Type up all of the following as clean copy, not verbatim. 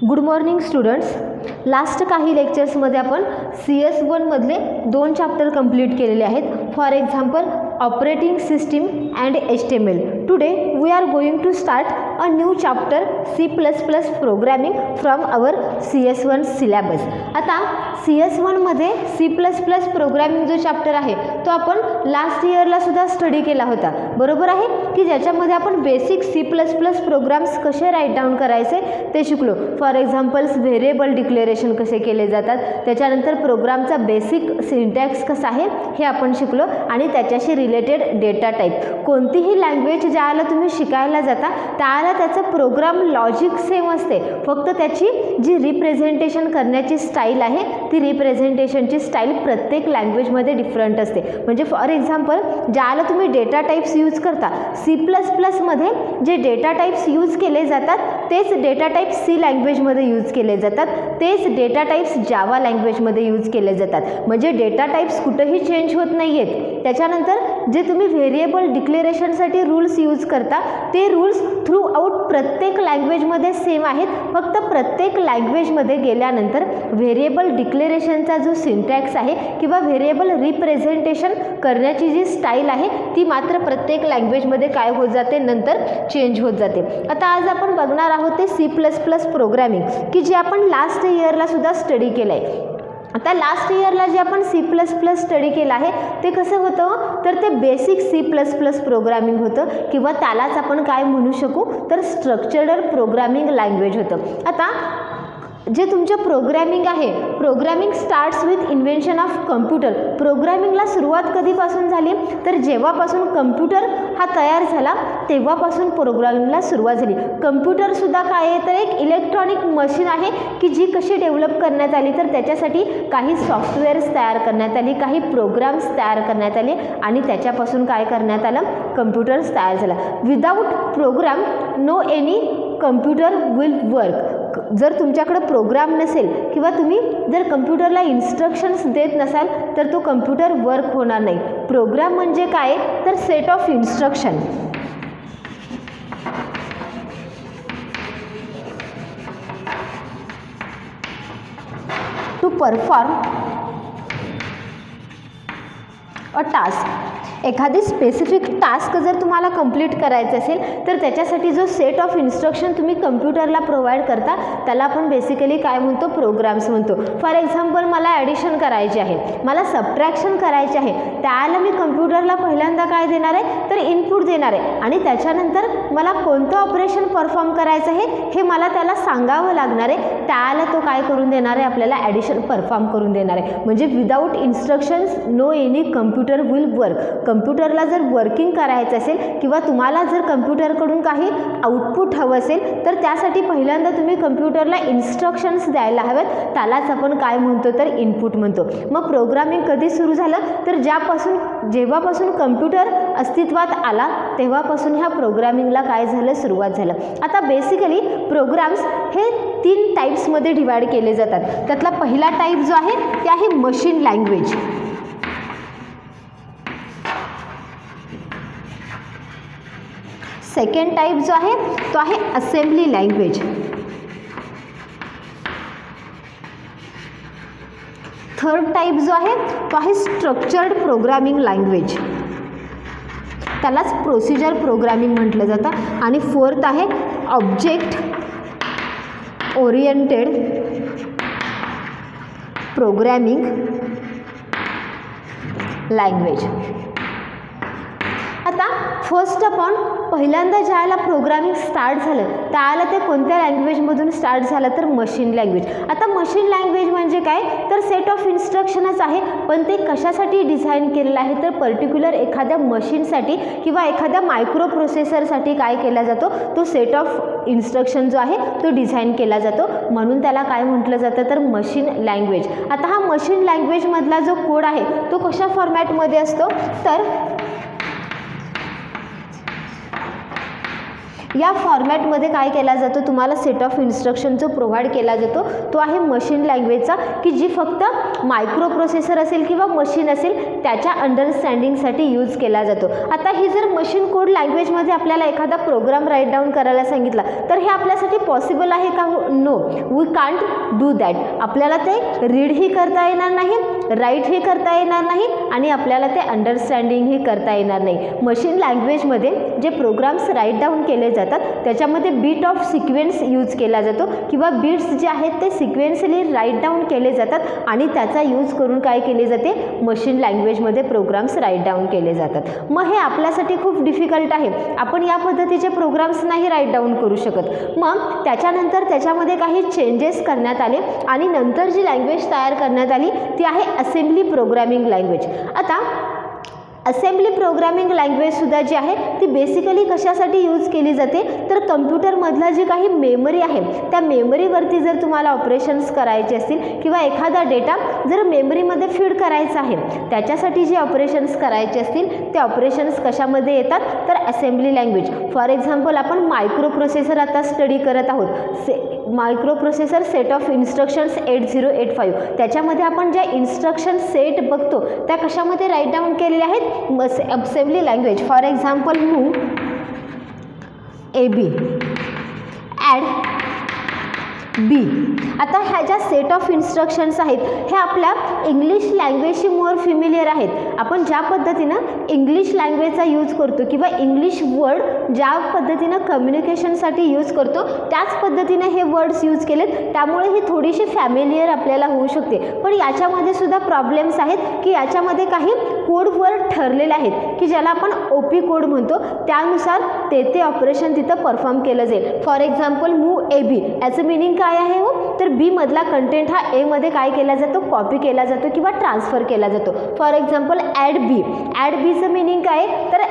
Good morning students. Last काही लेक्चर्समध्ये आपण CS1 मधले 2 चॅप्टर कंप्लीट केलेले आहेत. For example operating system and HTML. Today we are going to start a new chapter C++ programming from our CS1 syllabus. आता CS1 मध्ये C++ programming जो chapter आहे तो आपण लास्ट इयरला सुद्धा स्टडी केला होता, बरोबर आहे की ज्याच्यामध्ये आपण बेसिक C++ प्रोग्राम्स कसे राईट डाऊन करायचे ते शिकलो. फॉर एक्झाम्पल्स व्हेरिएबल डिक्लेरेशन कसे केले जातात, त्याच्यानंतर प्रोग्रामचा बेसिक सिंटॅक्स कसा आहे हे आपण शिकलो आणि त्याच्याशी रिलेटेड डेटा टाईप. कोणतीही लँग्वेज ज्याला तुम्ही शिकायला जाता त्याला त्याचं प्रोग्राम लॉजिक सेम असते, फक्त त्याची जी रिप्रेझेंटेशन करण्याची स्टाईल आहे ती रिप्रेझेंटेशनची स्टाईल प्रत्येक लँग्वेजमध्ये डिफरंट असते. म्हणजे फॉर एक्झाम्पल ज्याला तुम्ही डेटा टाईप्स यूज करता C++ मध्ये जे डेटा टाईप्स यूज केले जातात तेच डेटा टाईप्स C लँग्वेजमध्ये यूज केले जातात, तेच डेटा टाईप्स जावा लँग्वेजमध्ये यूज केले जातात. म्हणजे डेटा टाईप्स कुठेही चेंज होत नाही आहेत. त्याच्यानंतर जे तुम्ही व्हेरिएबल डिक्लेरेशनसाठी रूल्स यूज करता ते रूल्स थ्रू आउट प्रत्येक लँग्वेजमध्ये सेम आहेत, फक्त प्रत्येक लँग्वेजमध्ये गेल्यानंतर व्हेरिएबल डिक्लेरेशनचा जो सिंटॅक्स आहे किंवा व्हेरिएबल रिप्रेझेंटेशन करण्याची जी स्टाईल आहे ती मात्र प्रत्येक लँग्वेजमध्ये काय होत जाते, नंतर चेंज होत जाते. आता आज आपण बघणार आहोत ते C++ प्रोग्रामिंग की जे आपण लास्ट इयरला सुद्धा स्टडी केलं आहे. आता लास्ट इयरला जे आपण C++ स्टडी केलं आहे ते कसं होतं तर ते बेसिक C++ प्रोग्रामिंग होतं किंवा त्यालाच आपण काय म्हणू शकू तर स्ट्रक्चर्ड प्रोग्रामिंग लँग्वेज होतं. आता जे तुमचं प्रोग्रॅमिंग आहे, programming starts with invention of computer. प्रोग्रॅमिंगला सुरुवात कधीपासून झाली तर जेव्हापासून कम्प्युटर हा तयार झाला तेव्हापासून प्रोग्रॅमिंगला सुरुवात झाली. कम्प्युटरसुद्धा काय आहे तर एक इलेक्ट्रॉनिक मशीन आहे की जी कशी डेव्हलप करण्यात आली तर त्याच्यासाठी काही सॉफ्टवेअर्स तयार करण्यात आली, काही प्रोग्राम्स तयार करण्यात आले आणि त्याच्यापासून काय करण्यात आलं, कम्प्युटर्स तयार झाला. Without program no any computer will work. जर तुमच्याकडे प्रोग्राम नसेल किंवा तुम्ही जर कम्प्युटरला इन्स्ट्रक्शन्स देत नसाल तर तो कम्प्युटर वर्क होणार नाही. प्रोग्राम म्हणजे काय तर set of instruction. To perform a task. एखादी स्पेसिफिक टास्क जर तुम्हाला कंप्लीट करायचं असेल तर त्याच्यासाठी जो सेट ऑफ इन्स्ट्रक्शन तुम्ही कम्प्युटरला प्रोव्हाइड करता त्याला आपण बेसिकली काय म्हणतो, प्रोग्राम्स म्हणतो. फॉर एक्झाम्पल मला ॲडिशन करायची आहे, मला सबट्रॅक्शन करायचे आहे, त्याला मी कम्प्युटरला पहिल्यांदा काय देणार आहे तर इनपुट देणार आहे आणि त्याच्यानंतर मला कोणतं ऑपरेशन परफॉर्म करायचं आहे हे मला त्याला सांगावं लागणार आहे. त्याला तो काय करून देणार आहे, आपल्याला ॲडिशन परफॉर्म करून देणार आहे. म्हणजे without instructions no any computer will work. कम्प्युटरला जर वर्किंग करायचं असेल किंवा तुम्हाला जर कम्प्युटरकडून काही आउटपुट हवं असेल तर त्यासाठी पहिल्यांदा तुम्ही कम्प्युटरला इन्स्ट्रक्शन्स द्यायला हव्यात, त्यालाच आपण काय म्हणतो तर इनपुट म्हणतो. मग प्रोग्रामिंग कधी सुरू झालं तर जेव्हापासून कम्प्युटर अस्तित्वात आला तेव्हापासून ह्या प्रोग्रामिंगला काय झालं, सुरुवात झालं. आता बेसिकली प्रोग्राम्स हे 3 टाईप्समध्ये डिवाइड केले जातात. त्यातला पहिला टाईप जो आहे ते आहे मशीन लँग्वेज. सेकंड टाईप जो आहे तो आहे असेंब्ली लँग्वेज. थर्ड टाईप जो आहे तो आहे स्ट्रक्चर्ड प्रोग्रामिंग लँग्वेज, त्यालाच प्रोसिजर प्रोग्रामिंग म्हटलं जातं. आणि फोर्थ आहे ऑब्जेक्ट ओरिएंटेड प्रोग्रामिंग लँग्वेज. आता फर्स्ट आपण पहिल्यांदा ज्याला प्रोग्रामिंग स्टार्ट झालं त्याला ते कोणत्या लँग्वेजमधून स्टार्ट झालं तर मशीन लँग्वेज. आता मशीन लँग्वेज म्हणजे काय तर सेट ऑफ इन्स्ट्रक्शनच आहे, पण ते कशासाठी डिझाईन केलेलं आहे तर पर्टिक्युलर एखाद्या मशीनसाठी किंवा एखाद्या मायक्रो प्रोसेसरसाठी काय केला जातो तो सेट ऑफ इन्स्ट्रक्शन जो आहे तो डिझाईन केला जातो, म्हणून त्याला काय म्हटलं जातं तर मशीन लँग्वेज. आता हा मशीन लँग्वेजमधला जो कोड आहे तो कशा फॉर्मॅटमध्ये असतो तर या फॉर्मॅटमध्ये काय केला जातो, तुम्हाला सेट ऑफ इन्स्ट्रक्शन जो प्रोव्हाइड केला जातो तो आहे मशीन लँग्वेजचा, की जी फक्त मायक्रो प्रोसेसर असेल किंवा मशीन असेल त्याच्या अंडरस्टँडिंगसाठी यूज केला जातो. आता ही जर मशीन कोड लँग्वेजमध्ये आपल्याला एखादा प्रोग्राम राईट डाऊन करायला सांगितला तर हे आपल्यासाठी पॉसिबल आहे का? No, we can't do that. आपल्याला ते रीडही करता येणार नाही, राईटही करता येणार नाही आणि आपल्याला ते अंडरस्टँडिंगही करता येणार नाही. मशीन लँग्वेजमध्ये जे प्रोग्राम्स राईट डाऊन केले जातात त्याच्यामध्ये बीट ऑफ सिक्वेन्स यूज केला जातो किंवा बीट्स जे आहेत ते सिक्वेन्सली राईट डाऊन केले जातात आणि त्याचा यूज करून काय केले जाते, मशीन लँग्वेजमध्ये प्रोग्राम्स राईट डाऊन केले जातात. मग हे आपल्यासाठी खूप डिफिकल्ट आहे, आपण या पद्धतीचे प्रोग्राम्स नाही राईट डाऊन करू शकत. मग त्याच्यानंतर त्याच्यामध्ये काही चेंजेस करण्यात आले आणि नंतर जी लँग्वेज तयार करण्यात आली ती आहे असेंब्ली प्रोग्रामिंग लँग्वेज. आता असेंब्ली प्रोग्रामिंग लँग्वेजसुद्धा जी आहे ती बेसिकली कशासाठी यूज केली जाते, तर कम्प्युटरमधला जी काही मेमरी आहे त्या मेमरीवरती जर तुम्हाला ऑपरेशन्स करायचे असतील किंवा एखादा डेटा जर मेमरीमध्ये फीड करायचा आहे त्याच्यासाठी जे ऑपरेशन्स करायचे असतील ते ऑपरेशन्स कशामध्ये येतात, तर असेंब्ली लँग्वेज. फॉर एक्झाम्पल आपण मायक्रो प्रोसेसर आता स्टडी करत आहोत, micro processor set of instructions 8085, त्याच्यामध्ये आपण ज्या इन्स्ट्रक्शन सेट बघतो त्या कशामध्ये राईट डाऊन केलेल्या आहेत, assembly language. For example move AB add B. आता ह्या ज्या सेट ऑफ इन्स्ट्रक्शन्स आहेत हे आपल्या इंग्लिश लँग्वेजशी मोर फिमिलियर आहेत. आपण ज्या पद्धतीनं इंग्लिश लँग्वेजचा यूज करतो किंवा इंग्लिश वर्ड ज्या पद्धतीनं कम्युनिकेशनसाठी यूज करतो त्याच पद्धतीनं हे वर्ड्स यूज केलेत, त्यामुळे ही थोडीशी फॅमिलियर आपल्याला होऊ शकते. पण याच्यामध्ये सुद्धा प्रॉब्लेम्स आहेत की याच्यामध्ये काही कोड वर्ड ठरलेले आहेत की ज्याला आपण OP कोड म्हणतो, त्यानुसार ते ऑपरेशन तिथं परफॉर्म केलं जाईल. फॉर एक्झाम्पल मूव AB याचं मिनिंग काय आहे हो, तर बी मधला कंटेंट हा ए मध्ये काय केला जातो, कॉपी केला जातो किंवा ट्रान्सफर केला जातो. फॉर एक्झाम्पल ॲड बीचं मिनिंग काय, तर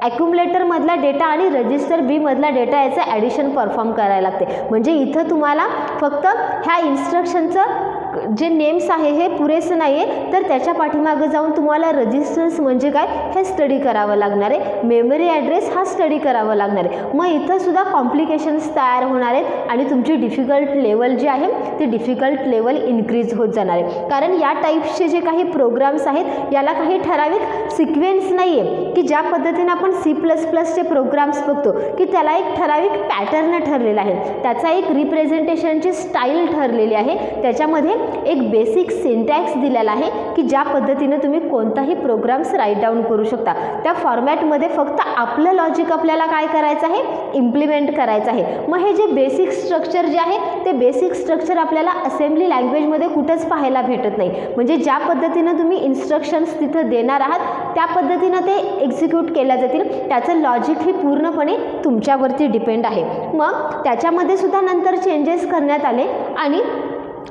ॲक्युमुलेटरमधला डेटा आणि रजिस्टर बी मधला डेटा याचं ॲडिशन परफॉर्म करायला लागते. म्हणजे इथं तुम्हाला फक्त ह्या इन्स्ट्रक्शनचं जे नेम्स आहे हे पुरेसं नाही आहे, तर त्याच्या पाठीमागं जाऊन तुम्हाला रजिस्टर्स म्हणजे काय हे स्टडी करावं लागणार आहे, मेमरी ॲड्रेस हा स्टडी करावा लागणार आहे. मग इथं सुद्धा कॉम्प्लिकेशन्स तयार होणार आहेत आणि तुमची डिफिकल्ट लेवल जी आहे ती डिफिकल्ट लेवल इन्क्रीज होत जाणार आहे. कारण या टाईप्सचे जे काही प्रोग्राम्स आहेत याला काही ठराविक सिक्वेन्स नाही आहे की ज्या पद्धतीने आपण C++चे प्रोग्राम्स बघतो की त्याला एक ठराविक पॅटर्न ठरलेला आहे, त्याचा एक रिप्रेझेंटेशनची स्टाईल ठरलेली आहे, त्याच्यामध्ये एक बेसिक सिंटॅक्स दिलेला आहे की ज्या पद्धतीने तुम्ही कोणताही प्रोग्राम्स राईट डाऊन करू शकता. त्या फॉर्मॅटमध्ये फक्त आपलं लॉजिक आपल्याला काय करायचं आहे, इम्प्लिमेंट करायचं आहे. मग हे जे बेसिक स्ट्रक्चर जे आहे ते बेसिक स्ट्रक्चर आपल्याला असेंब्ली लँग्वेजमध्ये कुठंच पाहायला भेटत नाही. म्हणजे ज्या पद्धतीनं तुम्ही इन्स्ट्रक्शन्स तिथं देणार आहात त्या पद्धतीनं ते एक्झिक्यूट केल्या जातील, त्याचं लॉजिक ही पूर्णपणे तुमच्यावरती डिपेंड आहे. मग त्याच्यामध्ये सुद्धा नंतर चेंजेस करण्यात आले आणि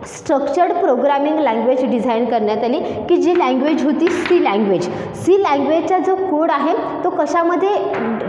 स्ट्रक्चर्ड प्रोग्रामिंग लँग्वेज डिझाईन करण्यात आली की जी लँग्वेज होती सी लँग्वेजचा जो कोड आहे तो कशामध्ये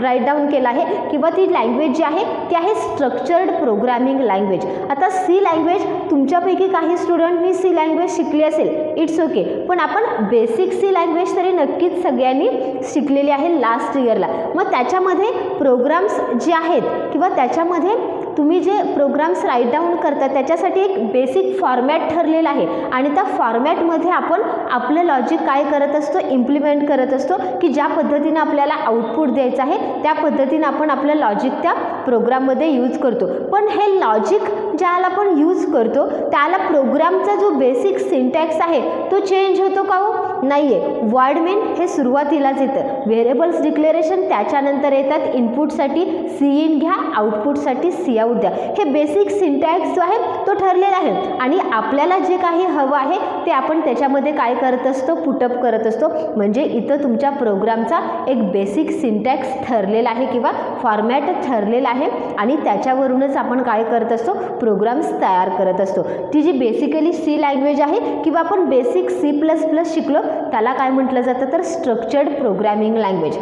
राईट डाऊन केला आहे किंवा ती लँग्वेज जी आहे ती आहे स्ट्रक्चर्ड प्रोग्रामिंग लँग्वेज. आता सी लँग्वेज तुमच्यापैकी काही स्टुडंटनी सी लँग्वेज शिकली असेल, इट्स ओके, पण आपण बेसिक सी लँग्वेज तरी नक्कीच सगळ्यांनी शिकलेली आहे लास्ट इयरला. मग त्याच्यामध्ये प्रोग्राम्स जे आहेत किंवा त्याच्यामध्ये तुम्ही जे प्रोग्राम्स राईट डाऊन करता त्याच्यासाठी एक बेसिक फॉर्मॅट ठरलेला आहे आणि त्या फॉर्मॅटमध्ये आपण आपलं लॉजिक काय करत असतो, इम्प्लिमेंट करत असतो की ज्या पद्धतीनं आपल्याला आउटपुट द्यायचं आहे त्या पद्धतीनं आपण आपलं लॉजिक त्या प्रोग्राममध्ये यूज करतो. पण हे लॉजिक ज्याला आपण यूज करतो त्याला प्रोग्रामचा जो बेसिक सिंटॅक्स आहे तो चेंज होतो का हो, नाही आहे. वर्ड मेन हे सुरुवातीलाच येतं, व्हेरिएबल्स डिक्लेरेशन त्याच्यानंतर येतात, इनपुटसाठी सी इन घ्या, आउटपुटसाठी सी आउट द्या. हे बेसिक सिंटॅक्स जो आहे तो ठरलेला आहे आणि आपल्याला जे काही हवं आहे ते आपण त्याच्यामध्ये काय करत असतो, पुटअप करत असतो. म्हणजे इथं तुमच्या प्रोग्रामचा एक बेसिक सिंटॅक्स ठरलेला आहे किंवा फॉर्मॅट ठरलेला आहे आणि त्याच्यावरूनच आपण काय करत असतो, प्रोग्राम्स तयार करत असतो. ती जी बेसिकली सी लँग्वेज आहे किंवा आपण बेसिक C++ शिकलो त्याला काय म्हटलं जातं, तर स्ट्रक्चर्ड प्रोग्रामिंग लँग्वेज.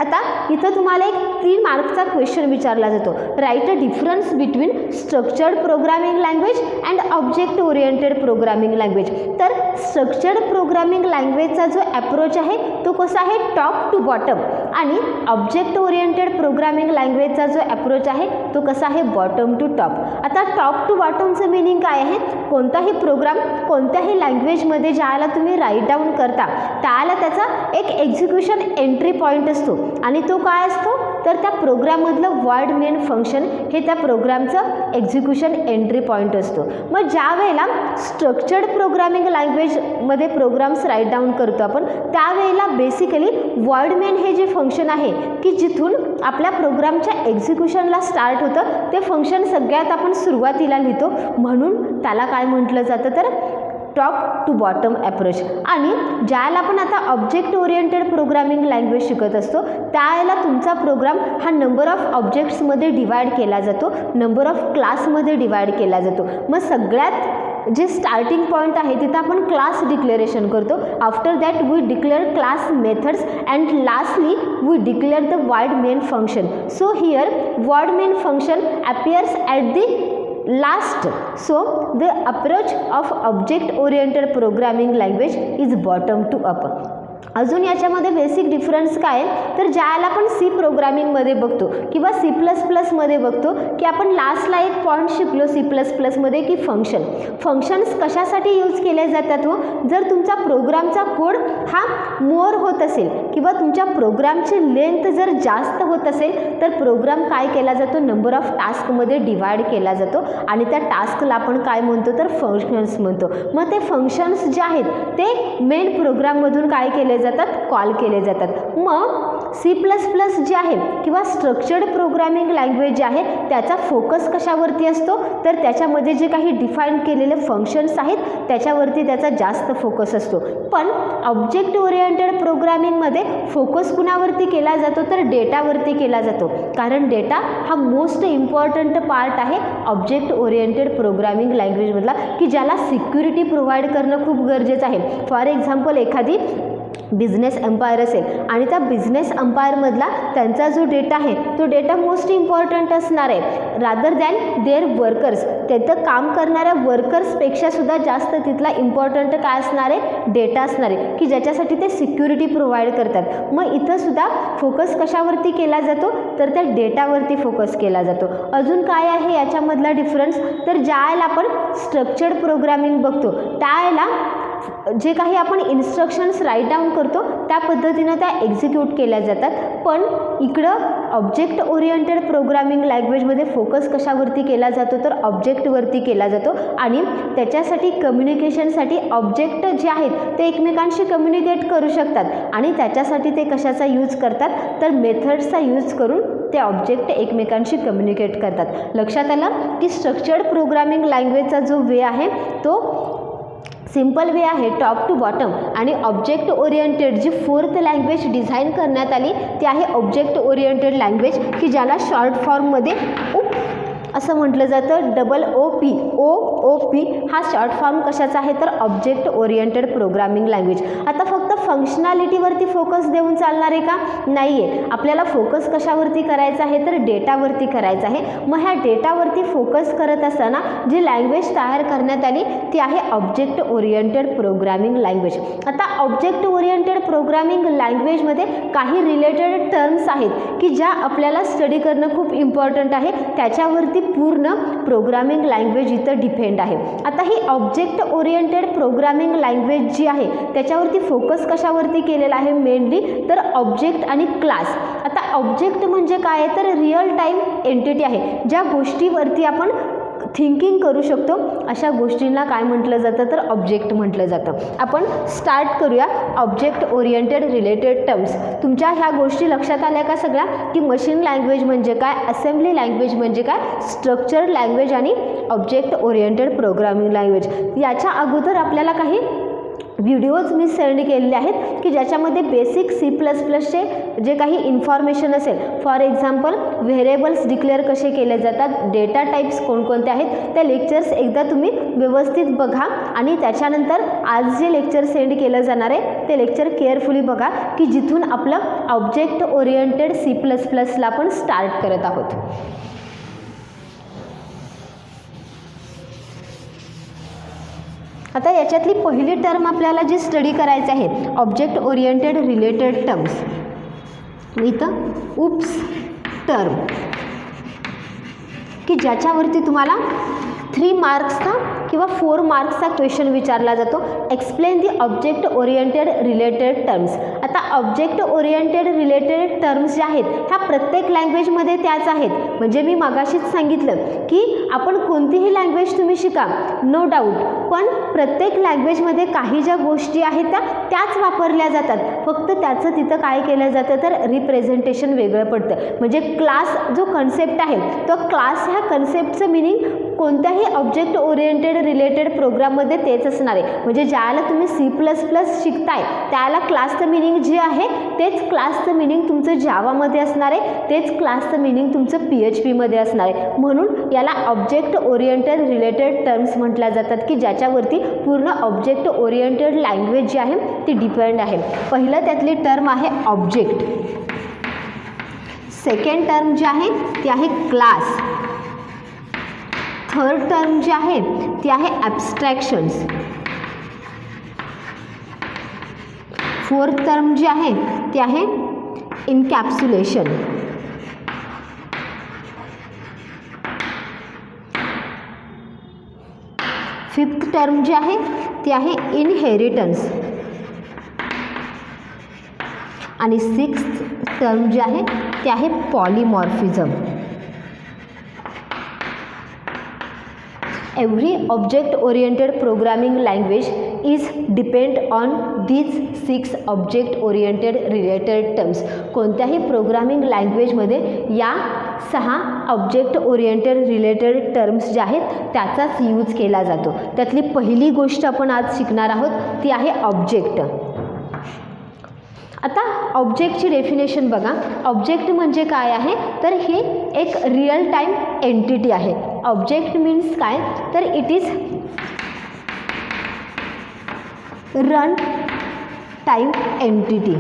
आता इथं तुम्हाला एक 3 मार्कचा क्वेश्चन विचारला जातो, right a difference between structured programming language and object oriented programming language. तर स्ट्रक्चर्ड प्रोग्रामिंग लँग्वेजचा जो अप्रोच आहे तो कसा आहे, टॉप टू बॉटम आणि ऑब्जेक्ट ओरिएंटेड प्रोग्रामिंग लँग्वेजचा जो अप्रोच आहे तो कसा आहे, बॉटम टू टॉप. आता टॉप टू बॉटमचं मीनिंग काय आहे, कोणताही प्रोग्राम कोणत्याही लँग्वेजमध्ये ज्याला तुम्ही राईट डाऊन करता त्याला त्याचा एक एक्झिक्युशन एंट्री पॉईंट असतो आणि तो काय असतो तर त्या प्रोग्राममधलं वर्ड मेन फंक्शन हे त्या प्रोग्रामचं एक्झिक्युशन एंट्री पॉईंट असतो. मग ज्या वेळेला स्ट्रक्चर्ड प्रोग्रामिंग लँग्वेजमध्ये प्रोग्राम्स राईट डाऊन करतो आपण त्यावेळेला बेसिकली वर्ड मेन हे जे फंक्शन आहे की जिथून आपल्या प्रोग्रामच्या एक्झिक्युशनला स्टार्ट होतं ते फंक्शन सगळ्यात आपण सुरुवातीला लिहितो, म्हणून त्याला काय म्हटलं जातं तर टॉप टू बॉटम अप्रोच. आणि ज्याला आपण आता ऑब्जेक्ट ओरिएंटेड प्रोग्रामिंग लँग्वेज शिकत असतो त्यावेळेला तुमचा प्रोग्राम हा नंबर ऑफ ऑब्जेक्ट्समध्ये डिवाइड केला जातो, नंबर ऑफ क्लासमध्ये डिवाइड केला जातो. मग सगळ्यात जे स्टार्टिंग पॉईंट आहे तिथं आपण क्लास डिक्लेरेशन करतो. After that we declare class methods and lastly we declare the void main function. So here void main function appears at the last. So the approach of object oriented programming language is bottom to up. अजून याच्यामध्ये basic difference काय आहे तर ज्याला आपण C प्रोग्रामिंगमध्ये बघतो किंवा C++मध्ये बघतो की आपण लास्टला एक पॉईंट शिकलो C++मध्ये की फंक्शन्स कशासाठी यूज केले जातात हो, जर तुमचा प्रोग्रामचा कोड हा मोर होत असेल किंवा तुमच्या प्रोग्रामची लेंथ जर जास्त होत असेल तर प्रोग्राम काय केला जातो, नंबर ऑफ टास्कमध्ये डिवाइड केला जातो आणि त्या टास्कला आपण काय म्हणतो तर फंक्शन्स म्हणतो. मग ते फंक्शन्स जे आहेत ते मेन प्रोग्राममधून काय केले जातात, कॉल केले जातात. मग C++ जे आहे किंवा स्ट्रक्चर्ड प्रोग्रामिंग लँग्वेज जे आहे त्याचा फोकस कशावरती असतो तर त्याच्यामध्ये जे काही डिफाईन केलेले फंक्शन्स आहेत त्याच्यावरती त्याचा जास्त फोकस असतो. पण ऑब्जेक्ट ओरिएंटेड प्रोग्रामिंगमध्ये फोकस कुणावरती केला जातो तर डेटावरती केला जातो, कारण डेटा हा मोस्ट इम्पॉर्टंट पार्ट आहे ऑब्जेक्ट ओरिएंटेड प्रोग्रामिंग लँग्वेजमधला की ज्याला सिक्युरिटी प्रोव्हाइड करणं खूप गरजेचं आहे. फॉर एक्झाम्पल एखादी बिझनेस एम्पायर असेल आणि त्या बिझनेस एम्पायरमधला त्यांचा जो डेटा आहे तो डेटा मोस्ट इम्पॉर्टंट असणार आहे रादर दॅन देअर वर्कर्स. तिथं काम करणाऱ्या वर्कर्सपेक्षा सुद्धा जास्त तिथला इम्पॉर्टंट काय असणार आहे, डेटा असणार आहे की ज्याच्यासाठी ते सिक्युरिटी प्रोव्हाइड करतात. मग इथं सुद्धा फोकस कशावरती केला जातो तर त्या डेटावरती फोकस केला जातो. अजून काय आहे याच्यामधला डिफरन्स तर ज्यावेळेला आपण स्ट्रक्चर्ड प्रोग्रामिंग बघतो त्यावेळेला जे काही आपण इन्स्ट्रक्शन्स राईट डाऊन करतो त्या पद्धतीनं त्या एक्झिक्यूट केल्या जातात. पण इकडं ऑब्जेक्ट ओरिएंटेड प्रोग्रामिंग लँग्वेजमध्ये फोकस कशावरती केला जातो तर ऑब्जेक्टवरती केला जातो आणि त्याच्यासाठी कम्युनिकेशनसाठी ऑब्जेक्ट जे आहेत ते एकमेकांशी कम्युनिकेट करू शकतात आणि त्याच्यासाठी ते कशाचा यूज करतात तर मेथड्सचा यूज करून ते ऑब्जेक्ट एकमेकांशी कम्युनिकेट करतात. लक्षात आलं की स्ट्रक्चर्ड प्रोग्रामिंग लँग्वेजचा जो वे आहे तो सिंपल वे आहे टॉप टू बॉटम आणि ऑब्जेक्ट ओरिएंटेड जी फोर्थ लँग्वेज डिझाईन करण्यात आली ती आहे ऑब्जेक्ट ओरिएंटेड लँग्वेज की ज्याला शॉर्ट फॉर्ममध्ये असं म्हटलं जातं OOP हा शॉर्ट फॉर्म कशाचा आहे तर ऑब्जेक्ट ओरिएंटेड प्रोग्रामिंग लँग्वेज. आता फक्त फंक्शनॅलिटीवरती फोकस देऊन चालणार आहे का, नाही आहे. आपल्याला फोकस कशावरती करायचा आहे तर डेटावरती करायचा आहे. मग ह्या डेटावरती फोकस करत असताना जी लँग्वेज तयार करण्यात आली ती आहे ऑब्जेक्ट ओरिएंटेड प्रोग्रामिंग लँग्वेज. आता ऑब्जेक्ट ओरिएंटेड प्रोग्रामिंग लँग्वेजमध्ये काही रिलेटेड टर्म्स आहेत की ज्या आपल्याला स्टडी करणं खूप इम्पॉर्टंट आहे, त्याच्यावरती पूर्ण प्रोग्रामिंग लँग्वेज इथं डिपेंड आहे. आता ही ऑब्जेक्ट ओरिएंटेड प्रोग्रामिंग लँग्वेज जी आहे त्याच्यावरती फोकस कशावरती केलेला आहे मेनली तर ऑब्जेक्ट आणि क्लास. आता ऑब्जेक्ट म्हणजे काय तर रिअल टाईम एंटिटी आहे, ज्या गोष्टीवरती आपण थिंकिंग करू शकतो अशा गोष्टींना काय म्हटलं जातं तर ऑब्जेक्ट म्हटलं जातं. आपण स्टार्ट करूया ऑब्जेक्ट ओरिएंटेड रिलेटेड टर्म्स. तुमच्या ह्या गोष्टी लक्षात आल्या का सगळ्या की मशीन लँग्वेज म्हणजे काय, असेंब्ली लँग्वेज म्हणजे काय, स्ट्रक्चर्ड लँग्वेज आणि ऑब्जेक्ट ओरिएंटेड प्रोग्रामिंग लँग्वेज. याच्या अगोदर आपल्याला काही व्हिडिओज मी सेंड केलेले आहेत की ज्याच्यामध्ये बेसिक C++चे जे काही इन्फॉर्मेशन असेल, फॉर एक्झाम्पल व्हेरिएबल्स डिक्लेअर कसे केले जातात, डेटा टाईप्स कोणकोणते आहेत, त्या लेक्चर्स एकदा तुम्ही व्यवस्थित बघा आणि त्याच्यानंतर आज जे लेक्चर सेंड केलं जाणार आहे ते लेक्चर केअरफुली बघा की जिथून आपलं ऑब्जेक्ट ओरिएंटेड C++ला आपण स्टार्ट करत आहोत. आता याच्यातली पहिली टर्म आपल्याला जी स्टडी करायची आहे ऑब्जेक्ट ओरिएंटेड रिलेटेड टर्म्स. इथं उप्स टर्म की ज्याच्यावरती तुम्हाला 3 मार्क्सचा किंवा 4 मार्क्सचा क्वेश्चन विचारला जातो. Explain the object oriented related terms. आता ऑब्जेक्ट ओरिएंटेड रिलेटेड टर्म्स ज्या आहेत ह्या प्रत्येक लँग्वेजमध्ये त्याच आहेत. म्हणजे मी मागाशीच सांगितलं की आपण कोणतीही लँग्वेज तुम्ही शिका नो डाऊट, पण प्रत्येक लँग्वेजमध्ये काही ज्या गोष्टी आहेत त्याच वापरल्या जातात. फक्त त्याचं तिथं काय केलं जातं तर रिप्रेझेंटेशन वेगळं पडतं. म्हणजे क्लास जो कन्सेप्ट आहे तो क्लास ह्या कन्सेप्टचं मिनिंग कोणत्याही ऑब्जेक्ट ओरिएंटेड रिलेटेड प्रोग्राममध्ये तेच असणार आहे. म्हणजे ज्याला तुम्ही C++ शिकताय त्याला क्लासचं मिनिंग जे आहे तेच क्लासचं मिनिंग तुमचं जावामध्ये असणार आहे, तेच क्लासचं मिनिंग तुमचं PHPमध्ये असणार आहे. म्हणून याला ऑब्जेक्ट ओरिएंटेड रिलेटेड टर्म्स म्हटल्या जातात की ज्याच्यावरती पूर्ण ऑब्जेक्ट ओरिएंटेड लँग्वेज जी आहे ती डिपेंड आहे. पहिलं त्यातली टर्म आहे ऑब्जेक्ट. सेकंड टर्म जी आहे ती आहे क्लास. थर्ड टर्म जी आहे ती आहे ॲब्स्ट्रॅक्शन्स. फोर्थ टर्म जी आहे ती आहे इनकॅप्सुलेशन. फिफ्थ टर्म जी आहे ती आहे इनहेरिटन्स. आणि सिक्स्थ टर्म जी आहे ती आहे polymorphism. Every object oriented programming language is depend on these 6 object oriented related terms. कोणत्याही प्रोग्रामिंग लँग्वेजमध्ये या 6 ऑब्जेक्ट ओरिएंटेड रिलेटेड टर्म्स ज्या आहेत त्याचाच यूज केला जातो. त्यातली पहिली गोष्ट आपण आज शिकणार आहोत ती आहे ऑब्जेक्ट. आता ऑब्जेक्टची डेफिनेशन बघा. ऑब्जेक्ट म्हणजे काय आहे तर हे एक रिअल टाईम एंटिटी आहे. ऑब्जेक्ट मीन्स काय तर it is run time entity.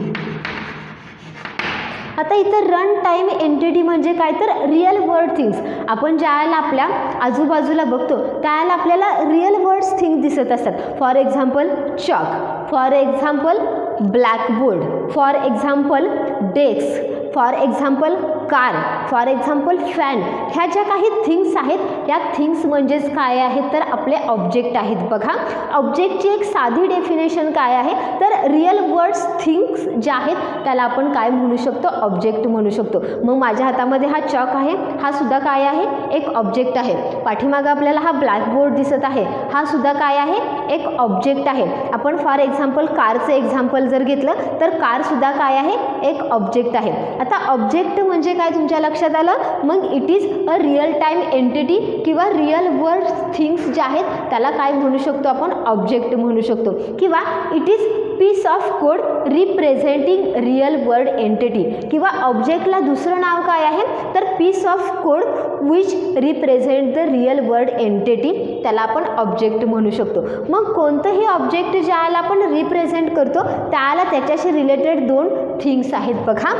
आता इथं रन टाईम एंटिटी म्हणजे काय तर रिअल वर्ल्ड थिंग्स. आपण ज्यावेळेला आपल्या आजूबाजूला बघतो त्यावेळेला आपल्याला रिअल वर्ड्स थिंग दिसत असतात. For example chalk, for example blackboard, for example desk, for example car, for example fan. ह्या ज्या काही थिंग्स आहेत या थिंग्स म्हणजेच काय आहेत तर आपले ऑब्जेक्ट आहेत. बघा ऑब्जेक्टची एक साधी डेफिनेशन काय आहे तर रिअल वर्ड्स थिंग्स ज्या आहेत त्याला आपण काय म्हणू शकतो ऑब्जेक्ट म्हणू शकतो. मग माझ्या हातामध्ये हा चॉक आहे, हा सुद्धा काय आहे एक ऑब्जेक्ट आहे. पाठीमागं आपल्याला हा ब्लॅकबोर्ड दिसत आहे, हा सुद्धा काय आहे एक ऑब्जेक्ट आहे. आपण फॉर एक्झाम्पल कारचं एक्झाम्पल जर घेतलं तर कार सुद्धा काय आहे एक ऑब्जेक्ट आहे. आता ऑब्जेक्ट म्हणजे काय तुमच्या लक्षात आलं. मग it is a real time entity किंवा रिअल वर्ल्ड थिंग्स ज्या आहेत त्याला काय म्हणू शकतो आपण ऑब्जेक्ट म्हणू शकतो. किंवा it is piece of code representing real world entity. किंवा ऑब्जेक्टला दुसरं नाव काय आहे तर piece of code which represent the real world entity, त्याला आपण ऑब्जेक्ट म्हणू शकतो. मग कोणतंही ऑब्जेक्ट ज्याला आपण रिप्रेझेंट करतो त्याला त्याच्याशी रिलेटेड 2 थिंग्स आहेत. बघा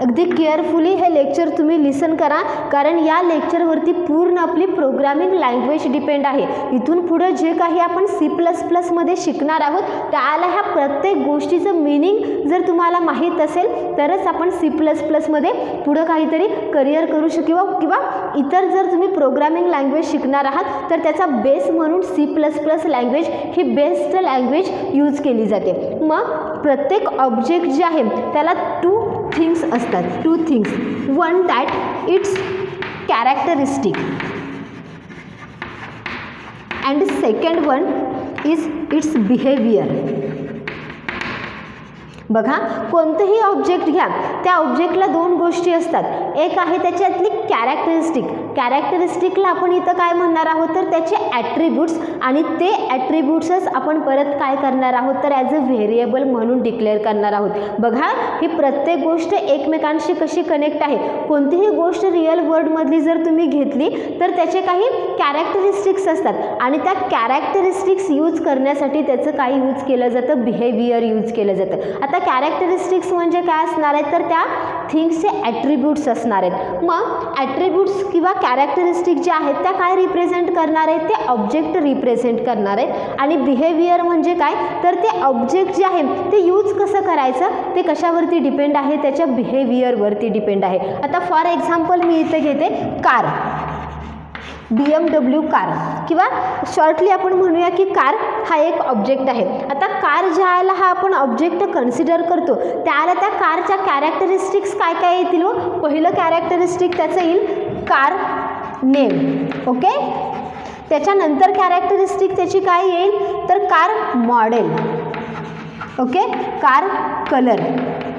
अगदी केअरफुली हे लेक्चर तुम्ही लिसन करा, कारण या लेक्चरवरती पूर्ण आपली प्रोग्रामिंग लँग्वेज डिपेंड आहे. इथून पुढं जे काही आपण C++ मध्ये शिकणार आहोत त्याला ह्या प्रत्येक गोष्टीचं मिनिंग जर तुम्हाला माहीत असेल तरच आपण C++ मध्ये पुढं काहीतरी करिअर करू शकू. किंवा इतर जर तुम्ही प्रोग्रामिंग लँग्वेज शिकणार आहात तर त्याचा बेस म्हणून C++ लँग्वेज ही बेस्ट लँग्वेज यूज केली जाते. मग प्रत्येक ऑब्जेक्ट जे आहे त्याला 2 थिंग्स असतात. 2 things. One that it's characteristic and second one is it's behaviour. बघा कोणतंही ऑब्जेक्ट घ्या त्या ऑब्जेक्टला 2 गोष्टी असतात. एक आहे त्याच्यातली कॅरेक्टरिस्टिक. कॅरेक्टरिस्टिकला आपण इथं काय म्हणणार आहोत तर त्याचे ॲट्रिब्यूट्स, आणि ते ॲट्रिब्यूट्सच आपण परत काय करणार आहोत तर ॲज अ व्हेरिएबल म्हणून डिक्लेअर करणार आहोत. बघा ही प्रत्येक गोष्ट एकमेकांशी कशी कनेक्ट आहे. कोणतीही गोष्ट रिअल वर्ल्डमधली जर तुम्ही घेतली तर त्याचे काही कॅरेक्टरिस्टिक्स असतात आणि त्या कॅरेक्टरिस्टिक्स यूज करण्यासाठी त्याचं काय यूज केलं जातं बिहेवियर यूज केलं जातं. आता कॅरेक्टरिस्टिक्स म्हणजे काय असणार आहेत तर त्या थिंग्सचे ॲट्रिब्यूट्स असणार आहेत. मग ॲट्रिब्यूट्स किंवा कॅरेक्टरिस्टिक ज्या आहेत त्या काय रिप्रेझेंट करणार आहेत, ते ऑब्जेक्ट रिप्रेझेंट करणार आहेत. आणि बिहेवियर म्हणजे काय, तर ते ऑब्जेक्ट जे आहे ते यूज कसं करायचं ते कशावरती डिपेंड आहे, त्याच्या बिहेवियरवरती डिपेंड आहे. आता फॉर एक्झाम्पल मी इथे घेते कार, BMW कार, किंवा शॉर्टली आपण म्हणूया की कार हा एक ऑब्जेक्ट आहे. आता कार ज्याला हा आपण ऑब्जेक्ट कन्सिडर करतो त्याला त्या कारच्या कॅरेक्टरिस्टिक्स काय काय येतील व पहिलं कॅरेक्टरिस्टिक त्याचं येईल कार नेम. ओके, त्याच्यानंतर कॅरेक्टरिस्टिक त्याची काय येईल तर car model. Okay, car colour.